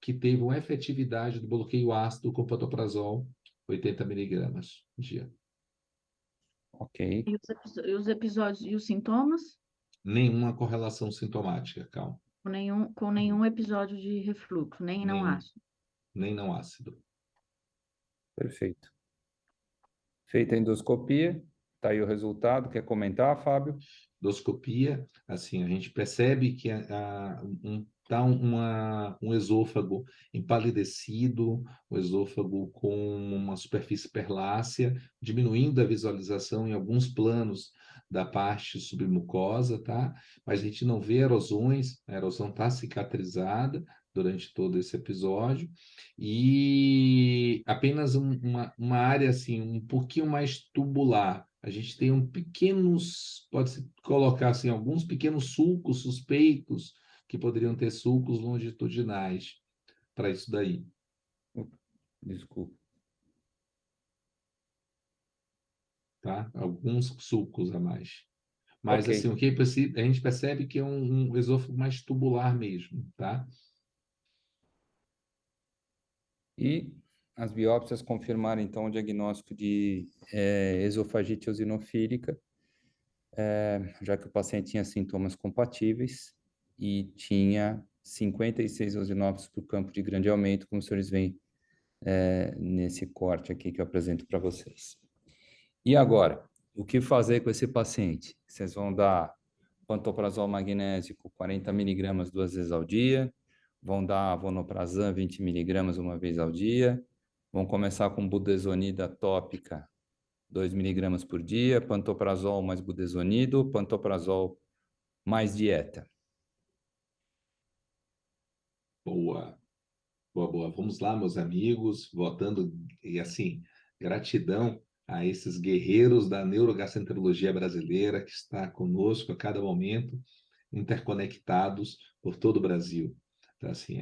que teve uma efetividade do bloqueio ácido com pantoprazol, 80 miligramas dia. Ok. E os episódios e os sintomas? Nenhuma correlação sintomática, calma. Com nenhum episódio de refluxo, nem não Nenhum. ácido. Nem não ácido. Perfeito. Feita a endoscopia, tá aí o resultado. Quer comentar, Fábio? Endoscopia, assim, a gente percebe que tá um esôfago empalidecido, o esôfago com uma superfície perlácea, diminuindo a visualização em alguns planos da parte submucosa, tá? Mas a gente não vê erosões, a erosão está cicatrizada durante todo esse episódio, e apenas uma área, assim, um pouquinho mais tubular. A gente tem pode-se colocar assim, alguns pequenos sulcos suspeitos que poderiam ter sulcos longitudinais para isso daí. Desculpa. Tá? Alguns sulcos a mais. Mas Ok. assim, o que a gente percebe que é um esôfago mais tubular mesmo, tá? E as biópsias confirmaram, então, o diagnóstico de esofagite eosinofílica, já que o paciente tinha sintomas compatíveis e tinha 56 eosinófilos por campo de grande aumento, como os senhores veem nesse corte aqui que eu apresento para vocês. E agora, o que fazer com esse paciente? Vocês vão dar pantoprazol magnésico 40 miligramas 2 vezes ao dia, vão dar vonoprazan 20 miligramas uma vez ao dia, vão começar com budesonida tópica 2 miligramas por dia, pantoprazol mais budesonido, pantoprazol mais dieta. Boa, boa, boa. Vamos lá, meus amigos, votando, e assim, gratidão a esses guerreiros da neurogastroenterologia brasileira que está conosco a cada momento, interconectados por todo o Brasil. Então, assim,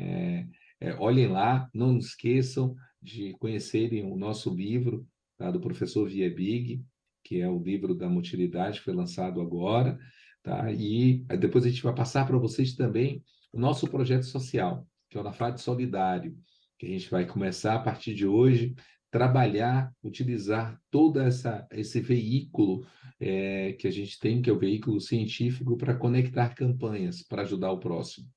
olhem lá, não esqueçam de conhecerem o nosso livro, tá, do professor Viebig, que é o livro da motilidade, que foi lançado agora, tá? E depois a gente vai passar para vocês também o nosso projeto social, que é o Nafad Solidário, que a gente vai começar a partir de hoje trabalhar, utilizar todo esse veículo que a gente tem, que é o veículo científico, para conectar campanhas, para ajudar o próximo.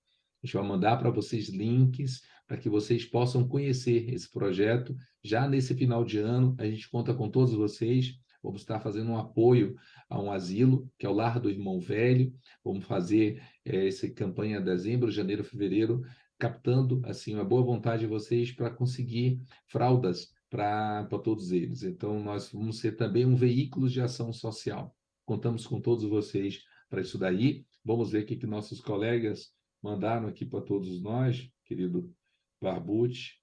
A gente vai mandar para vocês links para que vocês possam conhecer esse projeto. Já nesse final de ano, a gente conta com todos vocês. Vamos estar fazendo um apoio a um asilo, que é o Lar do Irmão Velho. Vamos fazer essa campanha em dezembro, janeiro, fevereiro, captando assim uma boa vontade de vocês para conseguir fraldas para todos eles. Então, nós vamos ser também um veículo de ação social. Contamos com todos vocês para isso daí. Vamos ver o que nossos colegas mandaram aqui para todos nós, querido Barbucci.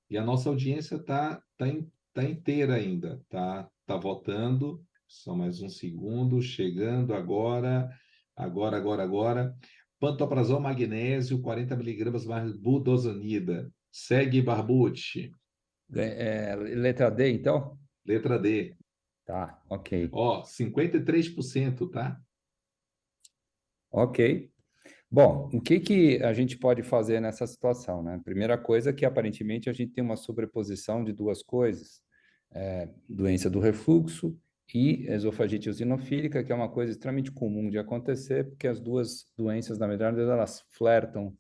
E a nossa audiência tá inteira ainda, tá votando. Só mais um segundo, chegando agora. Pantoprazol magnésio, 40 miligramas mais budesonida. Segue, Barbucci. Letra D, então? Letra D. Tá, ok. Ó, 53%, tá? Ok. Bom, o que a gente pode fazer nessa situação, né? Primeira coisa é que, aparentemente, a gente tem uma sobreposição de duas coisas. Doença do refluxo e esofagite eosinofílica, que é uma coisa extremamente comum de acontecer, porque as duas doenças, na verdade, elas flertam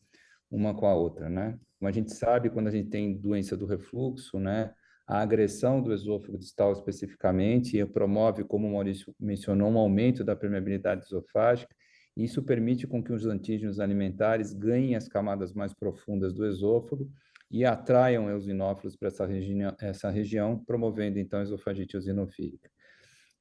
uma com a outra, né? Como a gente sabe, quando a gente tem doença do refluxo, né, a agressão do esôfago distal especificamente promove, como o Maurício mencionou, um aumento da permeabilidade esofágica. Isso permite com que os antígenos alimentares ganhem as camadas mais profundas do esôfago, e atraiam eosinófilos para essa região, promovendo, então, a esofagite eosinofílica.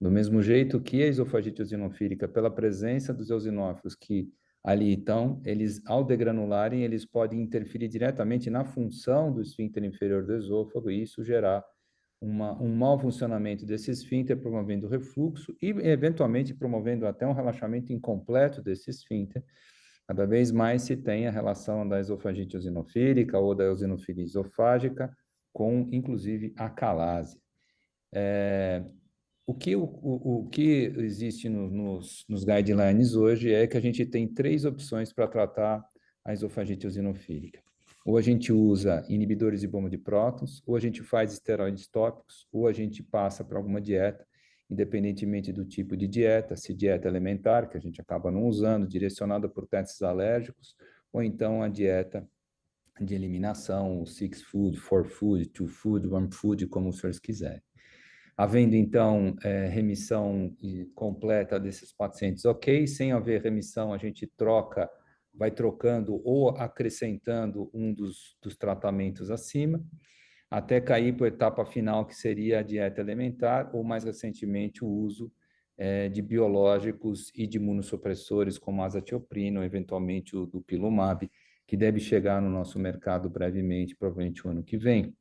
Do mesmo jeito que a esofagite eosinofílica, pela presença dos eosinófilos que ali estão, eles, ao degranularem, eles podem interferir diretamente na função do esfíncter inferior do esôfago e isso gerar um mau funcionamento desse esfíncter, promovendo refluxo e, eventualmente, promovendo até um relaxamento incompleto desse esfíncter. Cada vez mais se tem a relação da esofagite eosinofílica ou da eosinofilia esofágica com, inclusive, a calásia. O que existe nos guidelines hoje é que a gente tem 3 opções para tratar a esofagite eosinofílica. Ou a gente usa inibidores de bomba de prótons, ou a gente faz esteroides tópicos, ou a gente passa para alguma dieta, independentemente do tipo de dieta, se dieta alimentar, que a gente acaba não usando, direcionada por testes alérgicos, ou então a dieta de eliminação, o 6 food, 4 food, 2 food, 1 food, como os senhores quiserem. Havendo, então, remissão completa desses pacientes, ok. Sem haver remissão, a gente vai trocando ou acrescentando um dos tratamentos acima, até cair para a etapa final, que seria a dieta elementar, ou, mais recentemente, o uso de biológicos e de imunossupressores, como a azatioprina, ou, eventualmente, o dupilumab, que deve chegar no nosso mercado brevemente, provavelmente o ano que vem.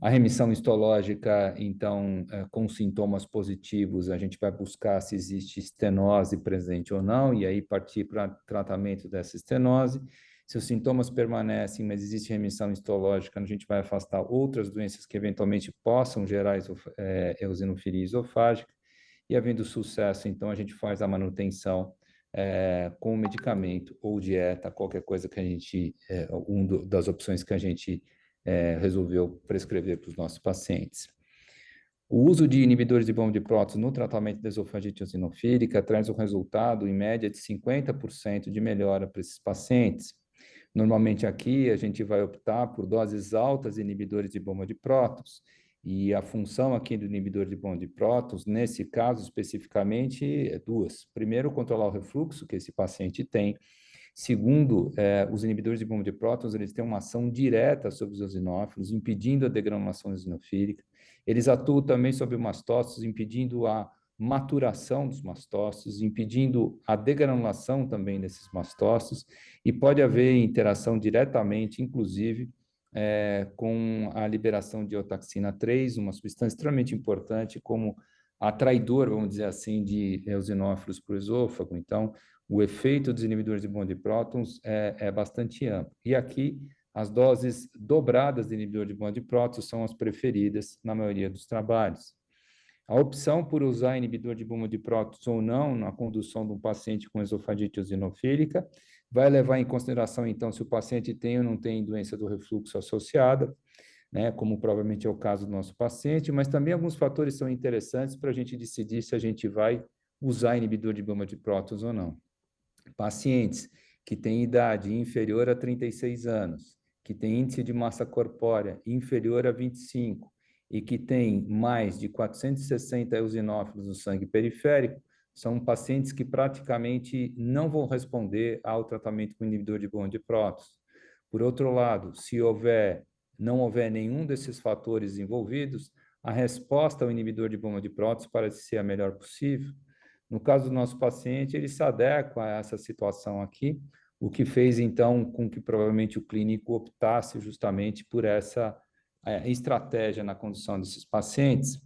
A remissão histológica, então, com sintomas positivos, a gente vai buscar se existe estenose presente ou não, e aí partir para tratamento dessa estenose. Se os sintomas permanecem, mas existe remissão histológica, a gente vai afastar outras doenças que eventualmente possam gerar eosinofilia esofágica, e havendo sucesso, então, a gente faz a manutenção com medicamento ou dieta, qualquer coisa que a gente, das opções que a gente resolveu prescrever para os nossos pacientes. O uso de inibidores de bomba de prótons no tratamento da esofagite eosinofílica traz um resultado, em média, de 50% de melhora para esses pacientes. Normalmente aqui a gente vai optar por doses altas de inibidores de bomba de prótons, e a função aqui do inibidor de bomba de prótons, nesse caso especificamente, é 2. Primeiro, controlar o refluxo que esse paciente tem. Segundo, os inibidores de bomba de prótons, eles têm uma ação direta sobre os eosinófilos, impedindo a degranulação eosinofílica. Eles atuam também sobre mastócitos, impedindo a maturação dos mastócitos, impedindo a degranulação também desses mastócitos, e pode haver interação diretamente, inclusive, com a liberação de eotaxina 3, uma substância extremamente importante como atraidor, vamos dizer assim, de eosinófilos para o esôfago. Então, o efeito dos inibidores de bomba de prótons é bastante amplo. E aqui, as doses dobradas de inibidor de bomba de prótons são as preferidas na maioria dos trabalhos. A opção por usar inibidor de bomba de prótons ou não na condução de um paciente com esofagite eosinofílica vai levar em consideração, então, se o paciente tem ou não tem doença do refluxo associada, né, como provavelmente é o caso do nosso paciente, mas também alguns fatores são interessantes para a gente decidir se a gente vai usar inibidor de bomba de prótons ou não. Pacientes que têm idade inferior a 36 anos, que têm índice de massa corpórea inferior a 25 e que têm mais de 460 eosinófilos no sangue periférico, são pacientes que praticamente não vão responder ao tratamento com inibidor de bomba de prótons. Por outro lado, se não houver nenhum desses fatores envolvidos, a resposta ao inibidor de bomba de prótons parece ser a melhor possível. No caso do nosso paciente, ele se adequa a essa situação aqui, o que fez, então, com que provavelmente o clínico optasse justamente por essa estratégia na condução desses pacientes.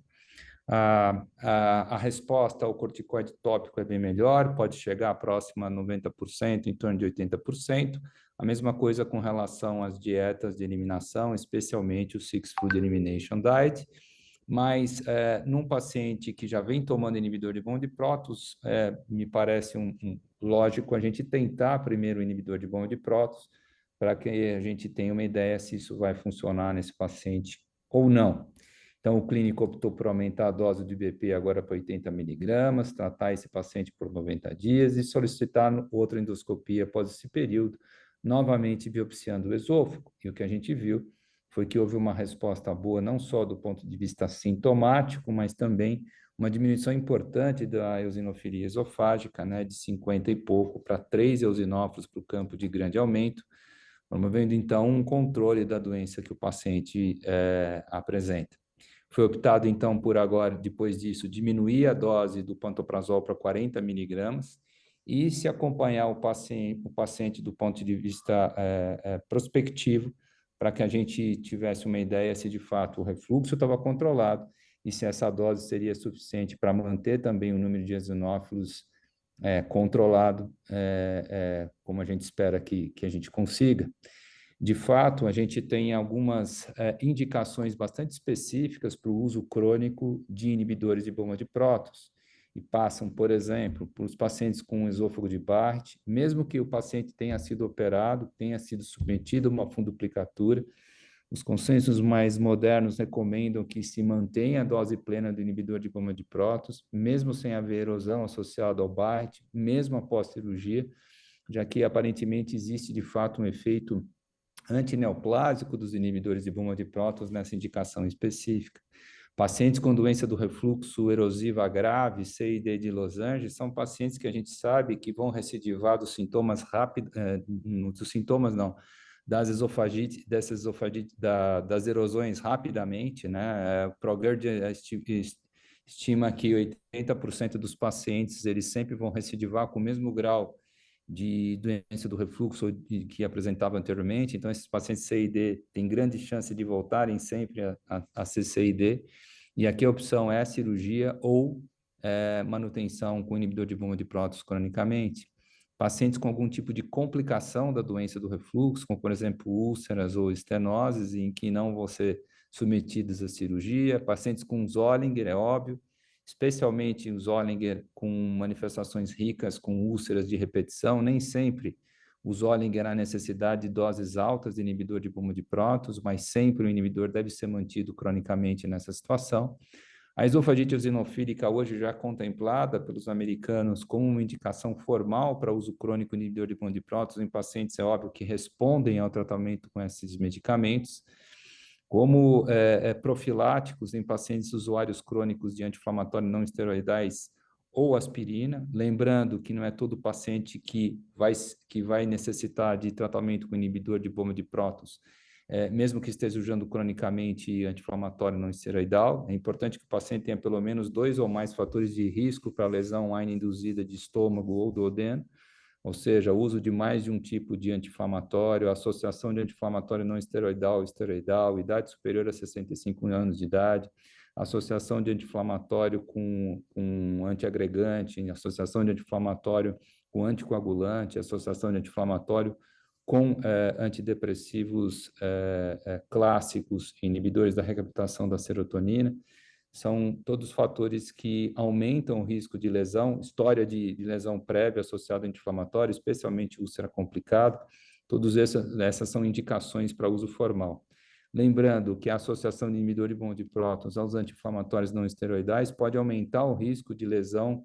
A resposta ao corticoide tópico é bem melhor, pode chegar próxima a 90%, em torno de 80%. A mesma coisa com relação às dietas de eliminação, especialmente o 6 Food Elimination Diet. Mas, num paciente que já vem tomando inibidor de bomba de prótons, me parece lógico a gente tentar primeiro o inibidor de bomba de prótons, para que a gente tenha uma ideia se isso vai funcionar nesse paciente ou não. Então, o clínico optou por aumentar a dose do IBP agora para 80 miligramas, tratar esse paciente por 90 dias e solicitar outra endoscopia após esse período, novamente biopsiando o esôfago. E o que a gente viu foi que houve uma resposta boa, não só do ponto de vista sintomático, mas também uma diminuição importante da eosinofilia esofágica, né, de 50 e pouco para 3 eosinófilos para o campo de grande aumento, promovendo, então, um controle da doença que o paciente apresenta. Foi optado, então, por agora, depois disso, diminuir a dose do pantoprazol para 40 miligramas e se acompanhar o paciente do ponto de vista prospectivo, para que a gente tivesse uma ideia se, de fato, o refluxo estava controlado e se essa dose seria suficiente para manter também o número de eosinófilos controlado, como a gente espera que a gente consiga. De fato, a gente tem algumas indicações bastante específicas para o uso crônico de inibidores de bomba de prótons, e passam, por exemplo, para os pacientes com esôfago de Barrett, mesmo que o paciente tenha sido operado, tenha sido submetido a uma funduplicatura, os consensos mais modernos recomendam que se mantenha a dose plena do inibidor de bomba de prótons, mesmo sem haver erosão associada ao Barrett, mesmo após cirurgia, já que aparentemente existe de fato um efeito antineoplásico dos inibidores de bomba de prótons nessa indicação específica. Pacientes com doença do refluxo erosiva grave, CID de Los Angeles, são pacientes que a gente sabe que vão recidivar dos sintomas das esofagites, das erosões rapidamente, né? O ProGERD estima que 80% dos pacientes eles sempre vão recidivar com o mesmo grau de doença do refluxo que apresentava anteriormente. Então, esses pacientes CID têm grande chance de voltarem sempre a ser CID. E aqui a opção é cirurgia ou manutenção com inibidor de bomba de prótons cronicamente. Pacientes com algum tipo de complicação da doença do refluxo, como, por exemplo, úlceras ou estenoses, em que não vão ser submetidos à cirurgia. Pacientes com Zollinger, é óbvio, especialmente o Zollinger com manifestações ricas, com úlceras de repetição. Nem sempre o Zollinger há necessidade de doses altas de inibidor de bomba de prótons, mas sempre o inibidor deve ser mantido cronicamente nessa situação. A esofagite eosinofílica, hoje já contemplada pelos americanos como uma indicação formal para uso crônico de inibidor de bomba de prótons em pacientes, é óbvio, que respondem ao tratamento com esses medicamentos, como profiláticos em pacientes usuários crônicos de anti-inflamatórios não esteroidais ou aspirina, lembrando que não é todo paciente que vai necessitar de tratamento com inibidor de bomba de prótons, mesmo que esteja usando cronicamente anti-inflamatório não esteroidal. É importante que o paciente tenha pelo menos 2 ou mais fatores de risco para lesão AINE induzida de estômago ou duodeno, ou seja, o uso de mais de um tipo de anti-inflamatório, associação de anti-inflamatório não esteroidal, idade superior a 65 anos de idade, associação de anti-inflamatório com antiagregante, associação de anti-inflamatório com anticoagulante, associação de anti-inflamatório com antidepressivos clássicos, inibidores da recaptação da serotonina. São todos fatores que aumentam o risco de lesão, história de lesão prévia associada a anti-inflamatório, especialmente úlcera complicada. Todas essas são indicações para uso formal. Lembrando que a associação de inibidor de bomba de prótons aos anti-inflamatórios não esteroidais pode aumentar o risco de lesão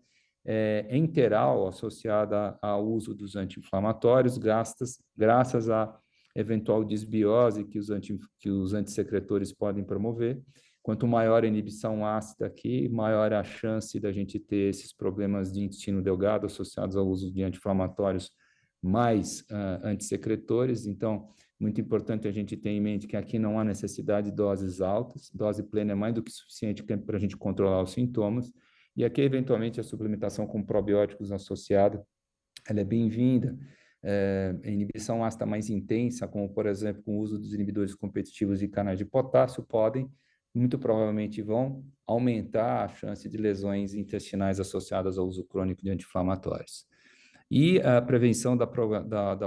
enteral associada ao uso dos anti-inflamatórios, graças à eventual disbiose que os antissecretores podem promover. Quanto maior a inibição ácida aqui, maior a chance da gente ter esses problemas de intestino delgado associados ao uso de anti-inflamatórios mais antissecretores. Então, muito importante a gente ter em mente que aqui não há necessidade de doses altas, dose plena é mais do que suficiente para a gente controlar os sintomas, e aqui, eventualmente, a suplementação com probióticos associada, ela é bem-vinda. A inibição ácida mais intensa, como, por exemplo, com o uso dos inibidores competitivos de canais de potássio, muito provavelmente vão aumentar a chance de lesões intestinais associadas ao uso crônico de anti-inflamatórios. E a prevenção da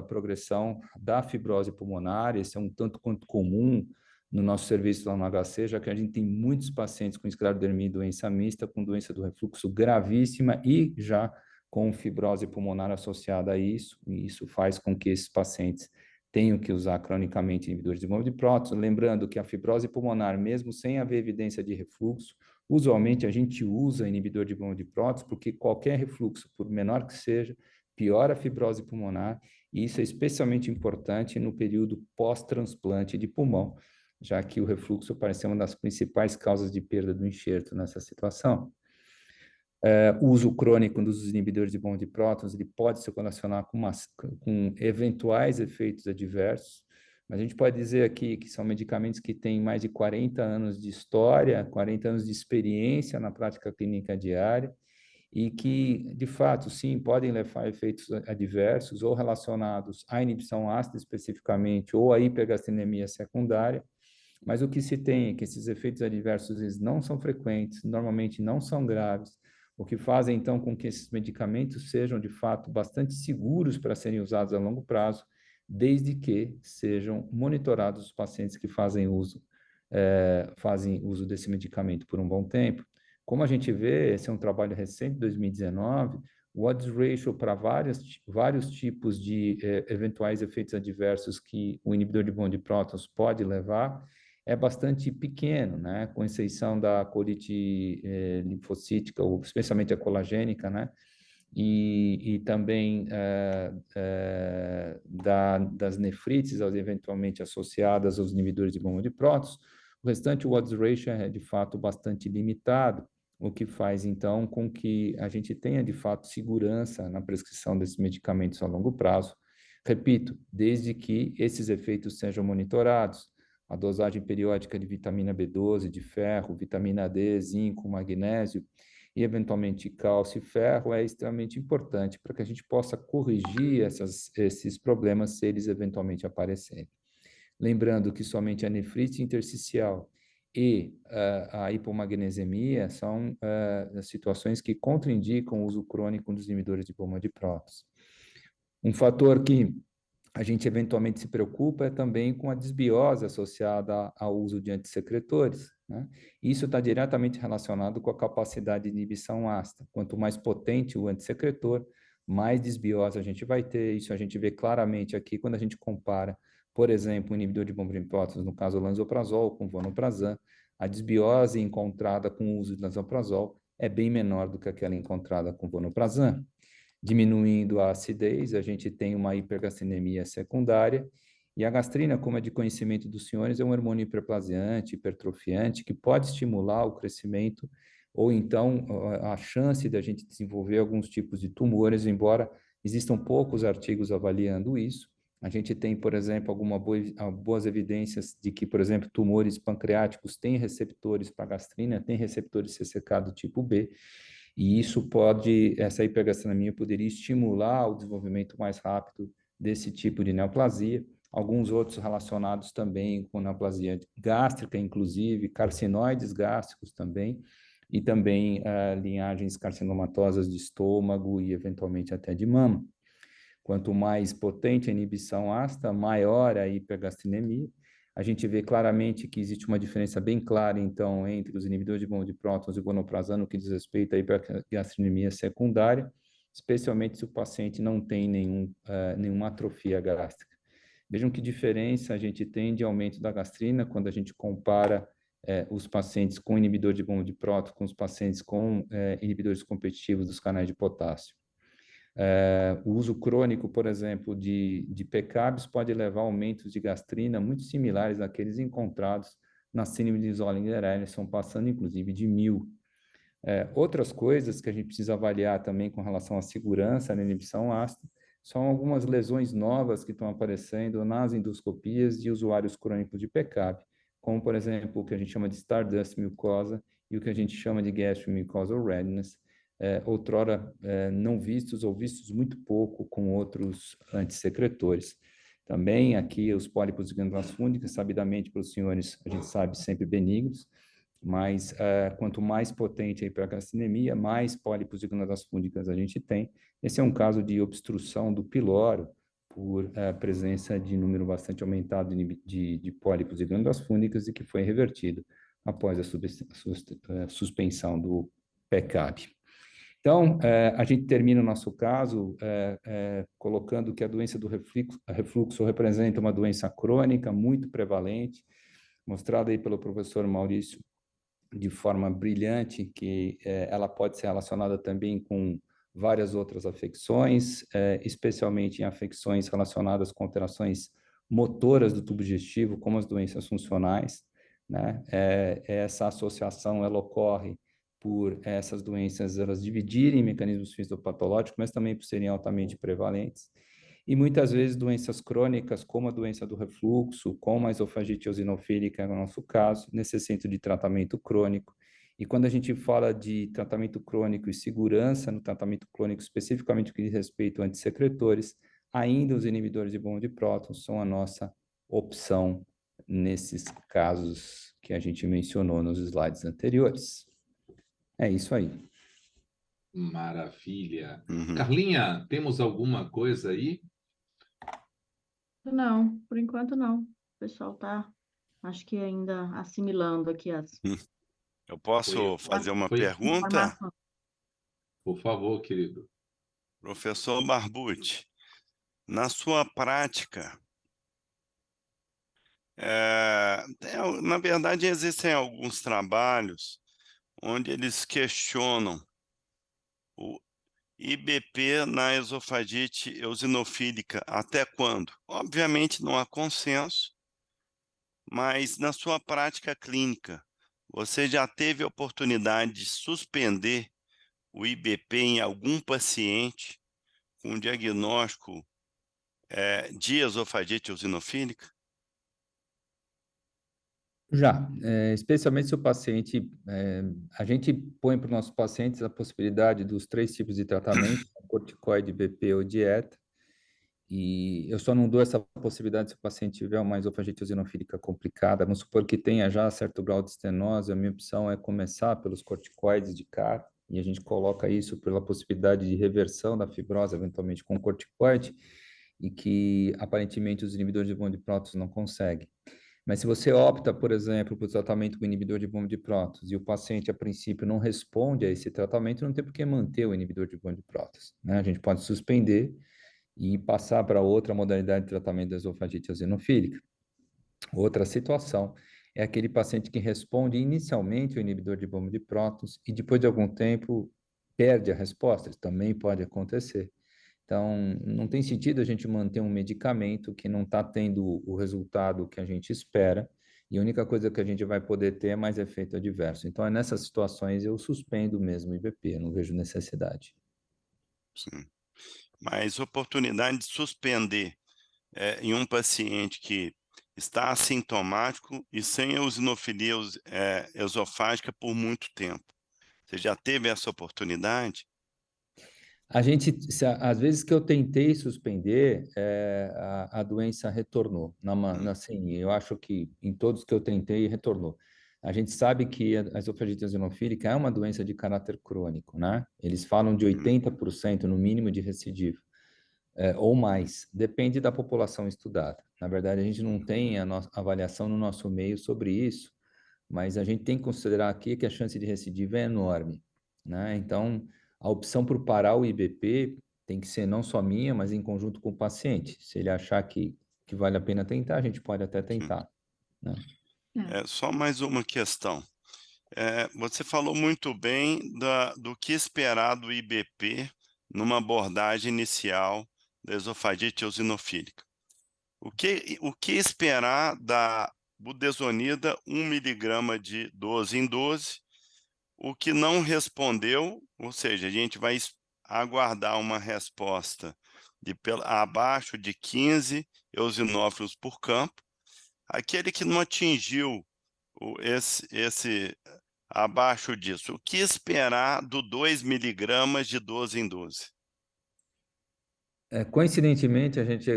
progressão da fibrose pulmonar, esse é um tanto quanto comum no nosso serviço lá no HC, já que a gente tem muitos pacientes com esclerodermia e doença mista, com doença do refluxo gravíssima e já com fibrose pulmonar associada a isso, e isso faz com que esses pacientes tenham que usar cronicamente inibidores de bomba de prótons. Lembrando que a fibrose pulmonar, mesmo sem haver evidência de refluxo, usualmente a gente usa inibidor de bomba de prótons, porque qualquer refluxo, por menor que seja, piora a fibrose pulmonar, e isso é especialmente importante no período pós-transplante de pulmão, já que o refluxo parece ser uma das principais causas de perda do enxerto nessa situação. O uso crônico dos inibidores de bomba de prótons ele pode se correlacionar com eventuais efeitos adversos, Mas a gente pode dizer aqui que são medicamentos que têm mais de 40 anos de história, 40 anos de experiência na prática clínica diária, e que, de fato, sim, podem levar a efeitos adversos ou relacionados à inibição ácida especificamente, ou à hipergastrenemia secundária, mas o que se tem é que esses efeitos adversos eles não são frequentes, normalmente não são graves, o que faz então com que esses medicamentos sejam de fato bastante seguros para serem usados a longo prazo, desde que sejam monitorados os pacientes que fazem uso desse medicamento por um bom tempo. Como a gente vê, esse é um trabalho recente, de 2019, o odds ratio para vários tipos de eventuais efeitos adversos que o inibidor de bond de prótons pode levar, é bastante pequeno, né? Com exceção da colite linfocítica, ou especialmente a colagênica, né? E também das nefrites, eventualmente associadas aos inibidores de bomba de prótons. O restante, o odds ratio é de fato bastante limitado, o que faz então com que a gente tenha de fato segurança na prescrição desses medicamentos a longo prazo. Repito, desde que esses efeitos sejam monitorados. A dosagem periódica de vitamina B12, de ferro, vitamina D, zinco, magnésio e, eventualmente, cálcio e ferro é extremamente importante para que a gente possa corrigir esses problemas se eles eventualmente aparecerem. Lembrando que somente a nefrite intersticial e a hipomagnesemia são situações que contraindicam o uso crônico dos inibidores de bomba de prótons. Um fator que a gente eventualmente se preocupa também com a desbiose associada ao uso de antissecretores, né? Isso está diretamente relacionado com a capacidade de inibição ácida. Quanto mais potente o antissecretor, mais desbiose a gente vai ter. Isso a gente vê claramente aqui quando a gente compara, por exemplo, o inibidor de bomba de prótons, no caso o lansoprazol com vonoprazan. A desbiose encontrada com o uso de lansoprazol é bem menor do que aquela encontrada com vonoprazan. Diminuindo a acidez, a gente tem uma hipergastrenemia secundária, e a gastrina, como é de conhecimento dos senhores, é um hormônio hiperplasiante, hipertrofiante, que pode estimular o crescimento, ou então a chance de a gente desenvolver alguns tipos de tumores, embora existam poucos artigos avaliando isso. A gente tem, por exemplo, boas evidências de que, por exemplo, tumores pancreáticos têm receptores para gastrina, têm receptores CCK do tipo B, e essa hipergastrenemia poderia estimular o desenvolvimento mais rápido desse tipo de neoplasia. Alguns outros relacionados também com neoplasia gástrica, inclusive, carcinoides gástricos também, e também linhagens carcinomatosas de estômago e, eventualmente, até de mama. Quanto mais potente a inibição ácida, maior a hipergastrenemia. A gente vê claramente que existe uma diferença bem clara, então, entre os inibidores de bomba de prótons e o vonoprazan no que diz respeito à hipergastrenemia secundária, especialmente se o paciente não tem nenhuma atrofia gástrica. Vejam que diferença a gente tem de aumento da gastrina quando a gente compara os pacientes com inibidor de bomba de prótons com os pacientes com inibidores competitivos dos canais de potássio. O uso crônico, por exemplo, de PCABs pode levar a aumentos de gastrina muito similares àqueles encontrados na síndrome de Zollinger-Ellison, passando inclusive de 1000. Outras coisas que a gente precisa avaliar também com relação à segurança na inibição ácida são algumas lesões novas que estão aparecendo nas endoscopias de usuários crônicos de PCAB, como, por exemplo, o que a gente chama de Stardust mucosa e o que a gente chama de gastromucosal redness, outrora não vistos ou vistos muito pouco com outros antissecretores. Também aqui os pólipos de glândulas fúngicas, sabidamente pelos senhores, a gente sabe, sempre benignos, mas quanto mais potente a hipergastrenemia, mais pólipos de glândulas fúngicas a gente tem. Esse é um caso de obstrução do piloro por presença de número bastante aumentado de pólipos de glândulas fúngicas e que foi revertido após a suspensão do PCAB. Então, a gente termina o nosso caso colocando que a doença do refluxo representa uma doença crônica muito prevalente, mostrada aí pelo professor Maurício de forma brilhante, que ela pode ser relacionada também com várias outras afecções, especialmente em afecções relacionadas com alterações motoras do tubo digestivo, como as doenças funcionais, né? Essa associação, ela ocorre por essas doenças elas dividirem em mecanismos fisiopatológicos, mas também por serem altamente prevalentes. E muitas vezes doenças crônicas, como a doença do refluxo, como a esofagite eosinofílica, no nosso caso, necessitam de tratamento crônico. E quando a gente fala de tratamento crônico e segurança no tratamento crônico, especificamente que diz respeito a antissecretores, ainda os inibidores de bomba de prótons são a nossa opção nesses casos que a gente mencionou nos slides anteriores. É isso aí. Maravilha. Uhum. Carlinha, temos alguma coisa aí? Não, por enquanto não. O pessoal tá, acho que ainda assimilando aqui as Eu posso fazer uma Foi. pergunta? informações. Por favor, querido. Professor Barbucci, na sua prática, na verdade, existem alguns trabalhos onde eles questionam o IBP na esofagite eosinofílica. Até quando? Obviamente não há consenso, mas na sua prática clínica, você já teve a oportunidade de suspender o IBP em algum paciente com diagnóstico de esofagite eosinofílica? Já, especialmente se o paciente, a gente põe para os nossos pacientes a possibilidade dos 3 tipos de tratamento, corticoide, BP ou dieta, e eu só não dou essa possibilidade se o paciente tiver uma esofagite eosinofílica complicada. Vamos supor que tenha já certo grau de estenose, a minha opção é começar pelos corticoides de cara, e a gente coloca isso pela possibilidade de reversão da fibrose, eventualmente com corticoide, e que aparentemente os inibidores de bomba de prótons não conseguem. Mas se você opta, por exemplo, por tratamento com inibidor de bomba de prótons e o paciente, a princípio, não responde a esse tratamento, não tem por que manter o inibidor de bomba de prótons, né? A gente pode suspender e passar para outra modalidade de tratamento da esofagite eosinofílica. Outra situação é aquele paciente que responde inicialmente ao inibidor de bomba de prótons e depois de algum tempo perde a resposta. Isso também pode acontecer. Então, não tem sentido a gente manter um medicamento que não está tendo o resultado que a gente espera, e a única coisa que a gente vai poder ter é mais efeito adverso. Então, nessas situações, eu suspendo mesmo o IBP, não vejo necessidade. Sim. Mas oportunidade de suspender em um paciente que está assintomático e sem eosinofilia esofágica por muito tempo. Você já teve essa oportunidade? A gente, às vezes que eu tentei suspender, a doença retornou. Assim, eu acho que em todos que eu tentei, retornou. A gente sabe que a esofagite eosinofílica é uma doença de caráter crônico, né? Eles falam de 80% no mínimo de recidiva, ou mais. Depende da população estudada. Na verdade, a gente não tem a nossa avaliação no nosso meio sobre isso, mas a gente tem que considerar aqui que a chance de recidiva é enorme, né? Então, a opção por parar o IBP tem que ser não só minha, mas em conjunto com o paciente. Se ele achar que vale a pena tentar, a gente pode até tentar, né? Só mais uma questão. Você falou muito bem do que esperar do IBP numa abordagem inicial da esofagite eosinofílica. O que esperar da budesonida 1 miligrama de 12 em 12? O que não respondeu, ou seja, a gente vai aguardar uma resposta abaixo de 15 eosinófilos por campo. Aquele que não atingiu esse abaixo disso, o que esperar do 2 miligramas de 12 em 12? Coincidentemente, a gente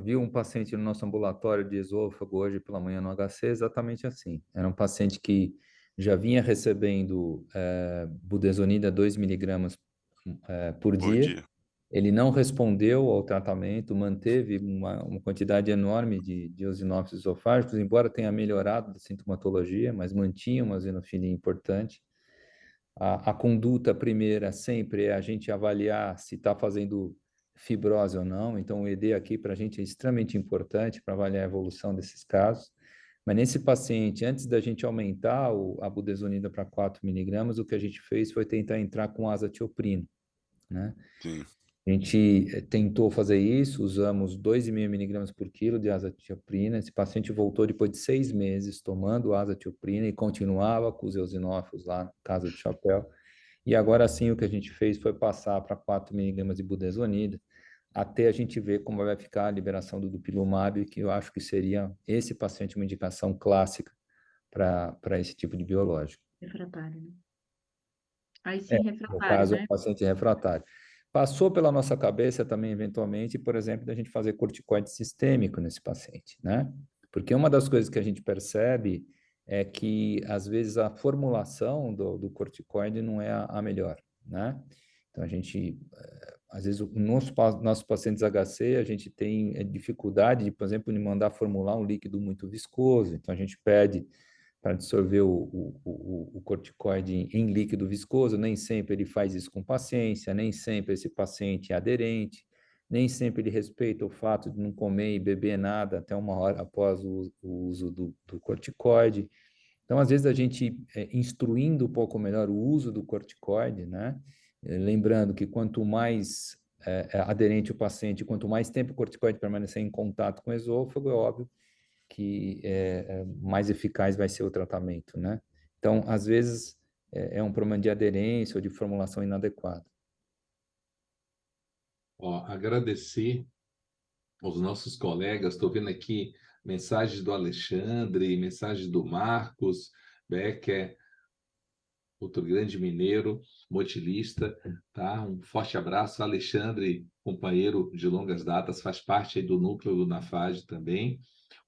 viu um paciente no nosso ambulatório de esôfago hoje pela manhã no HC exatamente assim. Era um paciente que já vinha recebendo budesonida 2 miligramas por dia. Ele não respondeu ao tratamento, manteve uma quantidade enorme de eosinófilos esofágicos, embora tenha melhorado a sintomatologia, mas mantinha uma eosinofilia importante. A conduta primeira sempre é a gente avaliar se está fazendo fibrose ou não. Então, o ED aqui para a gente é extremamente importante para avaliar a evolução desses casos. Mas nesse paciente, antes da gente aumentar a budesonida para 4 miligramas, o que a gente fez foi tentar entrar com azatioprina, né? Sim. A gente tentou fazer isso, usamos 2,5 miligramas por quilo de azatioprina. Esse paciente voltou depois de 6 meses tomando azatioprina e continuava com os eosinófilos lá na casa do chapéu. E agora sim, o que a gente fez foi passar para 4 miligramas de budesonida. até a gente ver como vai ficar a liberação do dupilumab, que eu acho que seria esse paciente uma indicação clássica para esse tipo de biológico. Refratário, né? Aí sim, No refratário, caso, né? o paciente refratário. Passou pela nossa cabeça também, eventualmente, por exemplo, da gente fazer corticoide sistêmico nesse paciente, né? Porque uma das coisas que a gente percebe é que, às vezes, a formulação do corticoide não é a melhor, né? Então, a gente, às vezes, nossos pacientes HC, a gente tem dificuldade, de, por exemplo, de mandar formular um líquido muito viscoso. Então, a gente pede para dissolver o corticoide em líquido viscoso, nem sempre ele faz isso com paciência, nem sempre esse paciente é aderente, nem sempre ele respeita o fato de não comer e beber nada até 1 hora após o uso do corticoide. Então, às vezes, a gente, instruindo um pouco melhor o uso do corticoide, né? Lembrando que quanto mais aderente o paciente, quanto mais tempo o corticoide permanecer em contato com o esôfago, é óbvio que mais eficaz vai ser o tratamento, né? Então, às vezes, é um problema de aderência ou de formulação inadequada. Ó, agradecer aos nossos colegas, estou vendo aqui mensagens do Alexandre, mensagens do Marcos Becker, outro grande mineiro, motilista, tá? Um forte abraço, Alexandre, companheiro de longas datas, faz parte aí do núcleo do NAFAD também.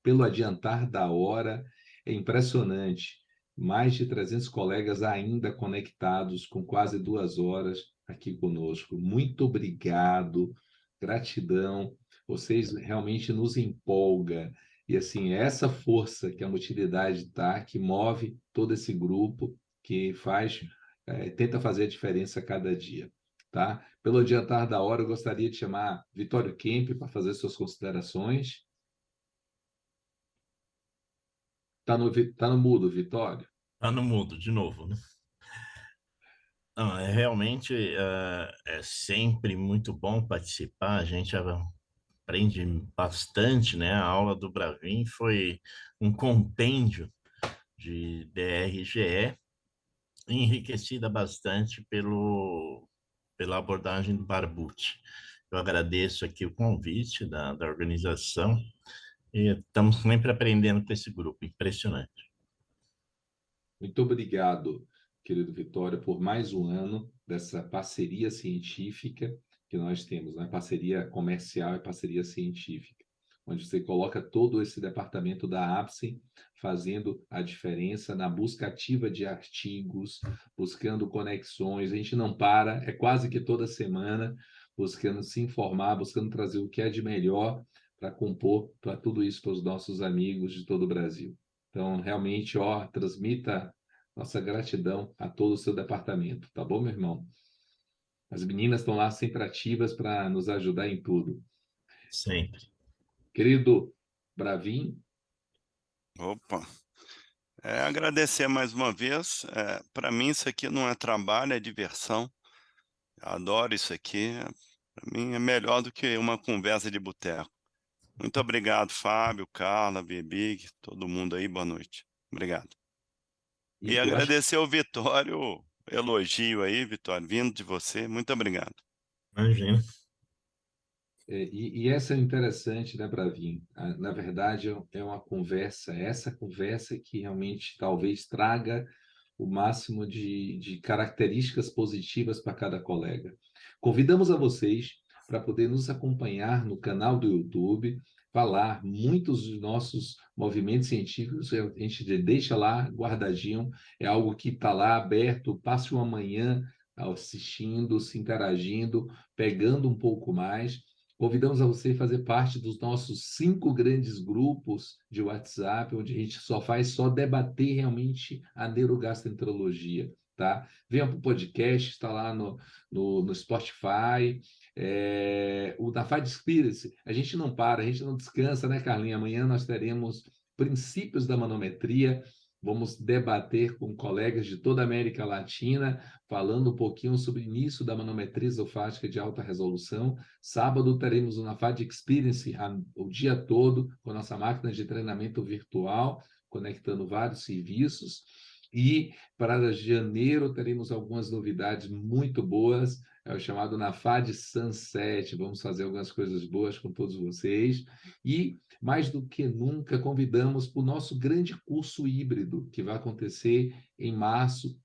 Pelo adiantar da hora, é impressionante. Mais de 300 colegas ainda conectados, com quase 2 horas aqui conosco. Muito obrigado, gratidão. Vocês realmente nos empolga. E assim, é essa força que a motilidade está, que move todo esse grupo, que faz, tenta fazer a diferença a cada dia. Tá? Pelo adiantar da hora, eu gostaria de chamar Vitório Kemp para fazer suas considerações. Tá no mudo, Vitório. Tá no mudo, de novo, né? Não, realmente é sempre muito bom participar, a gente aprende bastante, né? A aula do Bravin foi um compêndio de DRGE, enriquecida bastante pela abordagem do Barbucci. Eu agradeço aqui o convite da organização e estamos sempre aprendendo com esse grupo, impressionante. Muito obrigado, querido Vitório, por mais um ano dessa parceria científica que nós temos, né? Parceria comercial e parceria científica, onde você coloca todo esse departamento da APSEM fazendo a diferença na busca ativa de artigos, buscando conexões. A gente não para, é quase que toda semana buscando se informar, buscando trazer o que é de melhor para compor para tudo isso para os nossos amigos de todo o Brasil. Então, realmente, ó, transmita nossa gratidão a todo o seu departamento, tá bom, meu irmão? As meninas estão lá sempre ativas para nos ajudar em tudo. Sempre. Querido Bravin. Opa! Agradecer mais uma vez. Para mim, isso aqui não é trabalho, é diversão. Adoro isso aqui. Para mim, é melhor do que uma conversa de boteco. Muito obrigado, Fábio, Carla, Bibi, todo mundo aí. Boa noite. Obrigado. E eu acho agradecer ao Vitório, elogio aí, Vitório, vindo de você. Muito obrigado. Imagina. E essa é interessante, né, Bravin? Na verdade, é uma conversa, essa conversa que realmente talvez traga o máximo de características positivas para cada colega. Convidamos a vocês para poder nos acompanhar no canal do YouTube, falar muitos dos nossos movimentos científicos, a gente deixa lá guardadinho, é algo que está lá aberto, passe uma manhã assistindo, se interagindo, pegando um pouco mais. Convidamos a você a fazer parte dos nossos 5 grandes grupos de WhatsApp, onde a gente só debater realmente a neurogastroenterologia, tá? Venha para o podcast, está lá no Spotify, o NAFAD Experience. A gente não para, a gente não descansa, né, Carlinha? Amanhã nós teremos princípios da manometria. Vamos debater com colegas de toda a América Latina, falando um pouquinho sobre o início da manometria esofágica de alta resolução. Sábado teremos o NAFAD Experience o dia todo com a nossa máquina de treinamento virtual, conectando vários serviços. E para janeiro teremos algumas novidades muito boas. é o chamado NAFAD Sunset. Vamos fazer algumas coisas boas com todos vocês. E, mais do que nunca, convidamos para o nosso grande curso híbrido, que vai acontecer em março,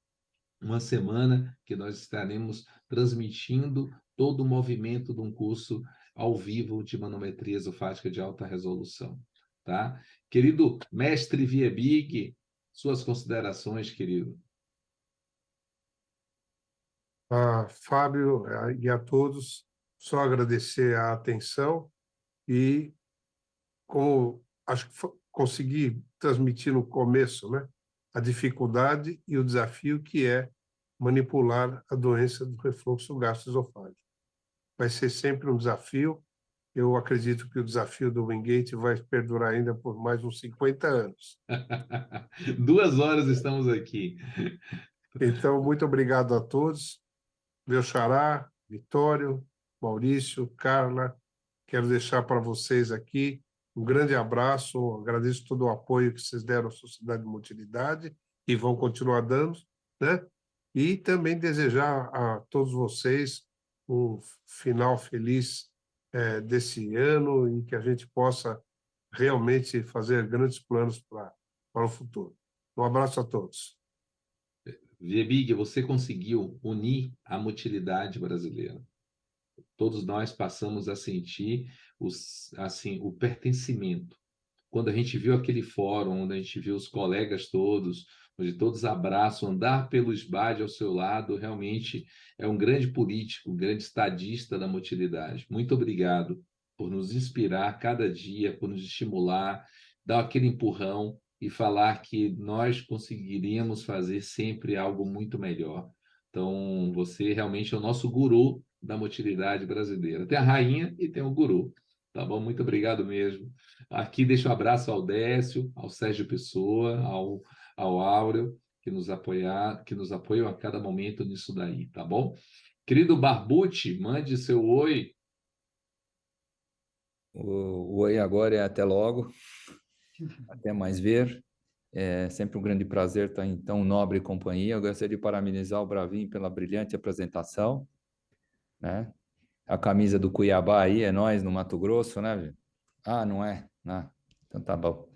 uma semana que nós estaremos transmitindo todo o movimento de um curso ao vivo de manometria esofágica de alta resolução, tá? Querido mestre Viebig, suas considerações, querido. Fábio, e a todos, só agradecer a atenção e, como acho que consegui transmitir no começo, né, a dificuldade e o desafio que é manipular a doença do refluxo gastroesofágico. Vai ser sempre um desafio. Eu acredito que o desafio do Wingate vai perdurar ainda por mais uns 50 anos. 2 horas estamos aqui. Então, muito obrigado a todos. Meu xará, Vitório, Maurício, Carla, quero deixar para vocês aqui um grande abraço, agradeço todo o apoio que vocês deram à Sociedade de Motilidade e vão continuar dando, né? E também desejar a todos vocês um final feliz desse ano e que a gente possa realmente fazer grandes planos para o futuro. Um abraço a todos. Viebig, você conseguiu unir a motilidade brasileira. Todos nós passamos a sentir assim, o pertencimento. Quando a gente viu aquele fórum, onde a gente viu os colegas todos, onde todos abraçam, andar pelo SBAD ao seu lado, realmente é um grande político, um grande estadista da motilidade. Muito obrigado por nos inspirar cada dia, por nos estimular, dar aquele empurrão e falar que nós conseguiríamos fazer sempre algo muito melhor. Então, você realmente é o nosso guru da motilidade brasileira. Tem a rainha e tem o guru. Tá bom? Muito obrigado mesmo. Aqui deixo um abraço ao Décio, ao Sérgio Pessoa, ao Áureo, que nos apoiam a cada momento nisso daí, tá bom? Querido Barbucci, mande seu oi. O oi agora é até logo, até mais ver. É sempre um grande prazer estar em tão nobre companhia. Eu gostaria de parabenizar o Bravinho pela brilhante apresentação, né? A camisa do Cuiabá aí é nós no Mato Grosso, né, viu? Ah, não é? Ah, então tá bom.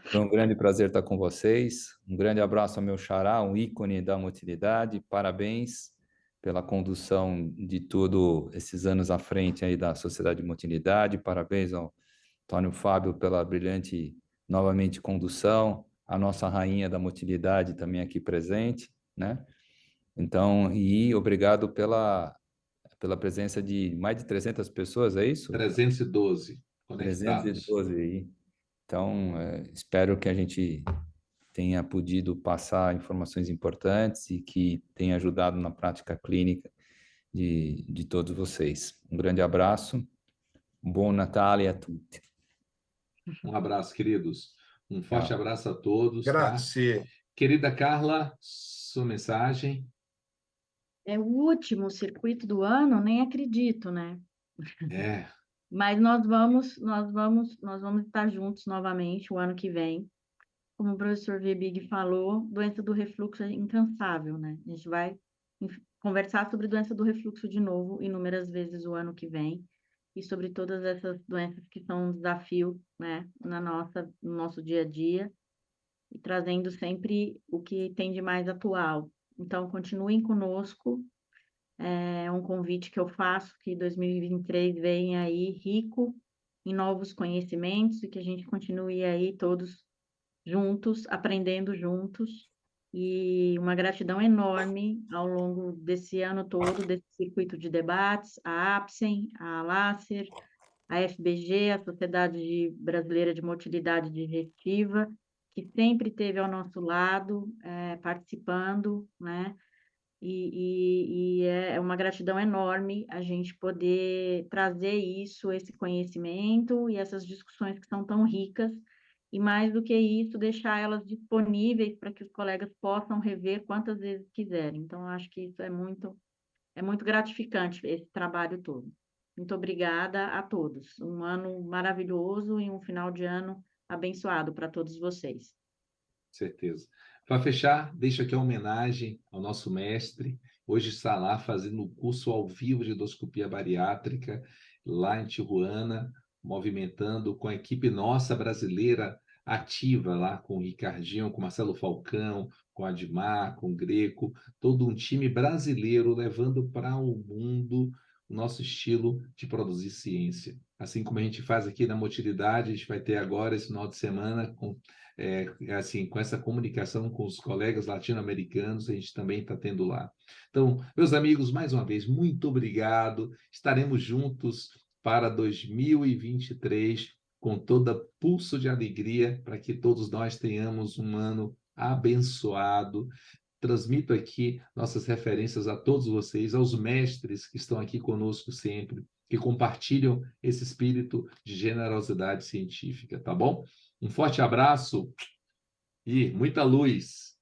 Foi um grande prazer estar com vocês. Um grande abraço ao meu xará, um ícone da motilidade. Parabéns pela condução de tudo esses anos à frente aí da Sociedade de Motilidade. Parabéns ao Antônio Fábio pela brilhante, novamente, condução. A nossa rainha da motilidade também aqui presente, né? Então, e obrigado pela presença de mais de 300 pessoas, é isso? 312 conectados. 312 aí. Então, espero que a gente tenha podido passar informações importantes e que tenha ajudado na prática clínica de todos vocês. Um grande abraço, bom Natal a tutti. Um abraço, queridos. Um forte Tchau. abraço a todos, tá? Grazie. Querida Carla, sua mensagem. É o último circuito do ano, nem acredito, né? É, Mas nós vamos estar juntos novamente o ano que vem. Como o professor Viebig falou, doença do refluxo é incansável, né? A gente vai conversar sobre doença do refluxo de novo inúmeras vezes o ano que vem e sobre todas essas doenças que são um desafio, né, no nosso dia a dia e trazendo sempre o que tem de mais atual. Então, continuem conosco. É um convite que eu faço que 2023 venha aí rico em novos conhecimentos e que a gente continue aí todos juntos, aprendendo juntos, e uma gratidão enorme ao longo desse ano todo, desse circuito de debates, a APSEM, a LACER, a FBG, a Sociedade Brasileira de Motilidade Digestiva, que sempre esteve ao nosso lado, participando, né? E é uma gratidão enorme a gente poder trazer isso, esse conhecimento e essas discussões que são tão ricas, e mais do que isso, deixar elas disponíveis para que os colegas possam rever quantas vezes quiserem. Então, eu acho que isso é muito gratificante, esse trabalho todo. Muito obrigada a todos. Um ano maravilhoso e um final de ano abençoado para todos vocês. certeza. Para fechar, deixo aqui a homenagem ao nosso mestre. Hoje está lá fazendo o curso ao vivo de endoscopia bariátrica, lá em Tijuana, movimentando com a equipe nossa brasileira ativa lá, com o Ricardinho, com o Marcelo Falcão, com a Admar, com o Greco, todo um time brasileiro levando para o mundo o nosso estilo de produzir ciência. Assim como a gente faz aqui na Motilidade, a gente vai ter agora esse final de semana assim, com essa comunicação com os colegas latino-americanos, a gente também está tendo lá. Então, meus amigos, mais uma vez, muito obrigado. Estaremos juntos para 2023 com toda pulso de alegria para que todos nós tenhamos um ano abençoado. Transmito aqui nossas referências a todos vocês, aos mestres que estão aqui conosco sempre, que compartilham esse espírito de generosidade científica, tá bom? Um forte abraço e muita luz.